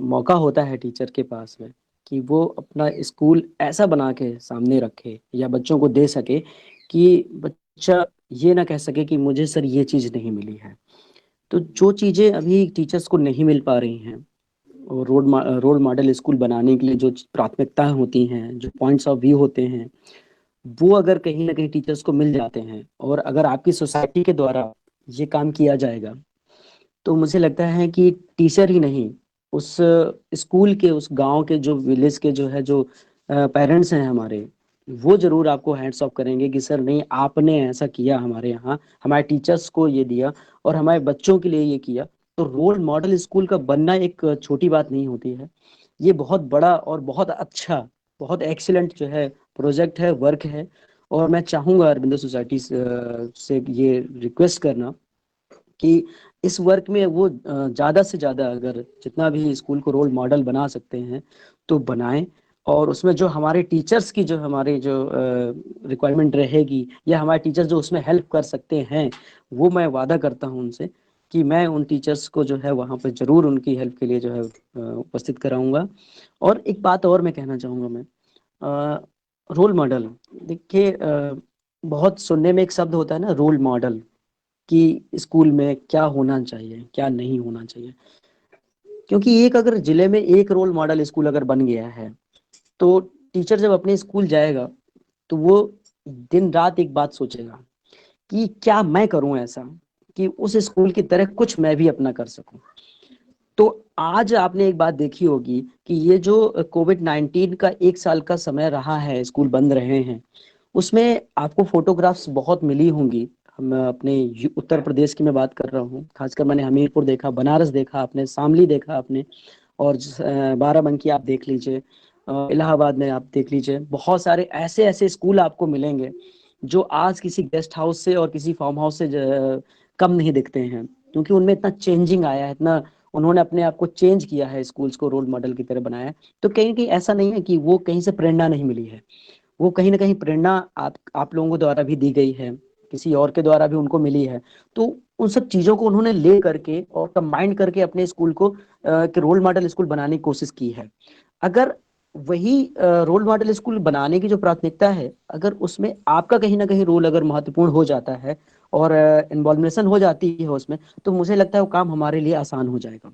मौका होता है टीचर के पास में कि वो अपना स्कूल ऐसा बना के सामने रखे या बच्चों को दे सके कि बच्चा ये ना कह सके कि मुझे सर ये चीज़ नहीं मिली है। तो जो चीज़ें अभी टीचर्स को नहीं मिल पा रही हैं, और रोल मॉडल स्कूल बनाने के लिए जो प्राथमिकताएं होती हैं, जो पॉइंट्स ऑफ व्यू होते हैं, वो अगर कहीं ना कहीं टीचर्स को मिल जाते हैं, और अगर आपकी सोसाइटी के द्वारा ये काम किया जाएगा, तो मुझे लगता है कि टीचर ही नहीं, उस स्कूल के, उस गांव के, जो विलेज के जो है, जो पेरेंट्स हैं हमारे, वो जरूर आपको हैंड्स ऑफ करेंगे कि सर नहीं, आपने ऐसा किया हमारे यहाँ, हमारे टीचर्स को ये दिया और हमारे बच्चों के लिए ये किया। तो रोल मॉडल स्कूल का बनना एक छोटी बात नहीं होती है, ये बहुत बड़ा और बहुत अच्छा, बहुत एक्सीलेंट जो है प्रोजेक्ट है, वर्क है। और मैं चाहूंगा अरविंदो सोसाइटी से ये रिक्वेस्ट करना कि इस वर्क में वो ज्यादा से ज्यादा अगर जितना भी स्कूल को रोल मॉडल बना सकते हैं तो बनाएं। और उसमें जो हमारे टीचर्स की जो हमारे जो रिक्वायरमेंट रहेगी या हमारे टीचर्स जो उसमें हेल्प कर सकते हैं, वो मैं वादा करता हूं उनसे कि मैं उन टीचर्स को जो है वहां पर जरूर उनकी हेल्प के लिए जो है उपस्थित कराऊंगा। और एक बात और मैं कहना चाहूंगा, मैं रोल मॉडल, देखिए बहुत सुनने में एक शब्द होता है ना, रोल मॉडल, कि स्कूल में क्या होना चाहिए क्या नहीं होना चाहिए। क्योंकि एक अगर जिले में एक रोल मॉडल स्कूल अगर बन गया है तो टीचर जब अपने स्कूल जाएगा तो वो दिन रात एक बात सोचेगा कि क्या मैं करूं ऐसा कि उस स्कूल की तरह कुछ मैं भी अपना कर सकूं। तो आज आपने एक बात देखी होगी कि ये जो कोविड-19 का 1 साल का समय रहा है, स्कूल बंद रहे हैं, उसमें आपको फोटोग्राफ्स बहुत मिली होंगी। हम अपने उत्तर प्रदेश की मैं बात कर रहा हूँ, खासकर मैंने हमीरपुर देखा, बनारस देखा आपने, शामली देखा आपने, और बाराबंकी आप देख लीजिए, इलाहाबाद में आप देख लीजिए। बहुत सारे ऐसे ऐसे स्कूल आपको मिलेंगे जो आज किसी गेस्ट हाउस से और किसी फार्म हाउस से कम नहीं दिखते हैं, क्योंकि उनमें इतना चेंजिंग आया है, इतना उन्होंने अपने आप को चेंज किया है, स्कूल्स को रोल मॉडल की तरह बनाया है। तो कहीं ना कहीं ऐसा नहीं है कि वो कहीं से प्रेरणा नहीं मिली है, वो कहीं ना कहीं प्रेरणा आप लोगों द्वारा भी दी गई है, किसी और के द्वारा भी उनको मिली है। तो उन सब चीजों को उन्होंने ले करके और कंबाइन करके अपने स्कूल को रोल मॉडल स्कूल बनाने की कोशिश की है। अगर वही रोल मॉडल स्कूल बनाने की जो प्राथमिकता है, अगर उसमें आपका कहीं ना कहीं रोल अगर महत्वपूर्ण हो जाता है और इन्वॉल्वेशन हो जाती है उसमें, तो मुझे लगता है वो काम हमारे लिए आसान हो जाएगा।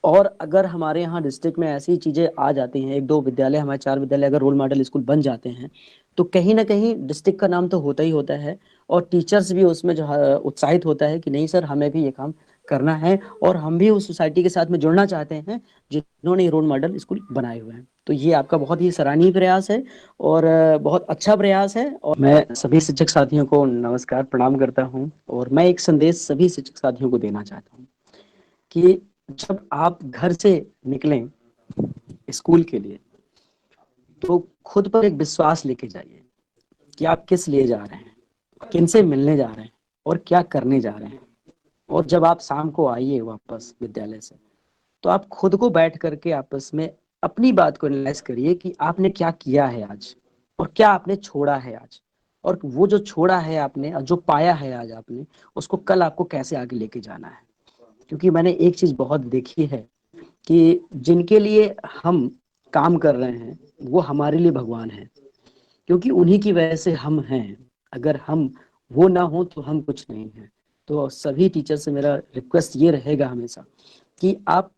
और अगर हमारे यहाँ डिस्ट्रिक्ट में ऐसी चीजें आ जाती हैं, 1-2 विद्यालय, हमारे 4 विद्यालय अगर रोल मॉडल स्कूल बन जाते हैं, तो कहीं ना कहीं डिस्ट्रिक्ट का नाम तो होता ही होता है, और टीचर्स भी उसमें जो उत्साहित होता है कि नहीं सर, हमें भी ये काम करना है और हम भी उस सोसाइटी के साथ में जुड़ना चाहते हैं जिन्होंने रोल मॉडल स्कूल बनाए हुए हैं। तो ये आपका बहुत ही सराहनीय प्रयास है और बहुत अच्छा प्रयास है। और मैं सभी शिक्षक साथियों को नमस्कार प्रणाम करता हूँ, और मैं एक संदेश सभी शिक्षक साथियों को देना चाहता हूँ कि जब आप घर से निकलें स्कूल के लिए तो खुद पर एक विश्वास लेके जाइए कि आप किस लिए जा रहे हैं, किन से मिलने जा रहे हैं और क्या करने जा रहे हैं। और जब आप शाम को आइए वापस विद्यालय से, तो आप खुद को बैठ करके आपस में अपनी बात को एनालाइज करिए कि आपने क्या किया है आज और क्या आपने छोड़ा है आज, और वो जो छोड़ा है आपने और जो पाया है आज आपने, उसको कल आपको कैसे आगे लेके जाना है। क्योंकि मैंने एक चीज बहुत देखी है कि जिनके लिए हम काम कर रहे हैं वो हमारे लिए भगवान है, क्योंकि उन्हीं की वजह से हम हैं। अगर हम वो ना हो तो हम कुछ नहीं हैं। तो सभी टीचर से मेरा रिक्वेस्ट ये रहेगा हमेशा कि आप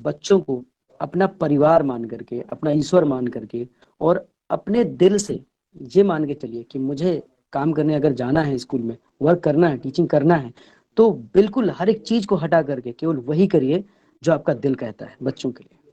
बच्चों को अपना परिवार मान करके, अपना ईश्वर मान करके, और अपने दिल से ये मान के चलिए कि मुझे काम करने अगर जाना है, स्कूल में वर्क करना है, टीचिंग करना है, तो बिल्कुल हर एक चीज को हटा करके केवल वही करिए जो आपका दिल कहता है बच्चों के लिए।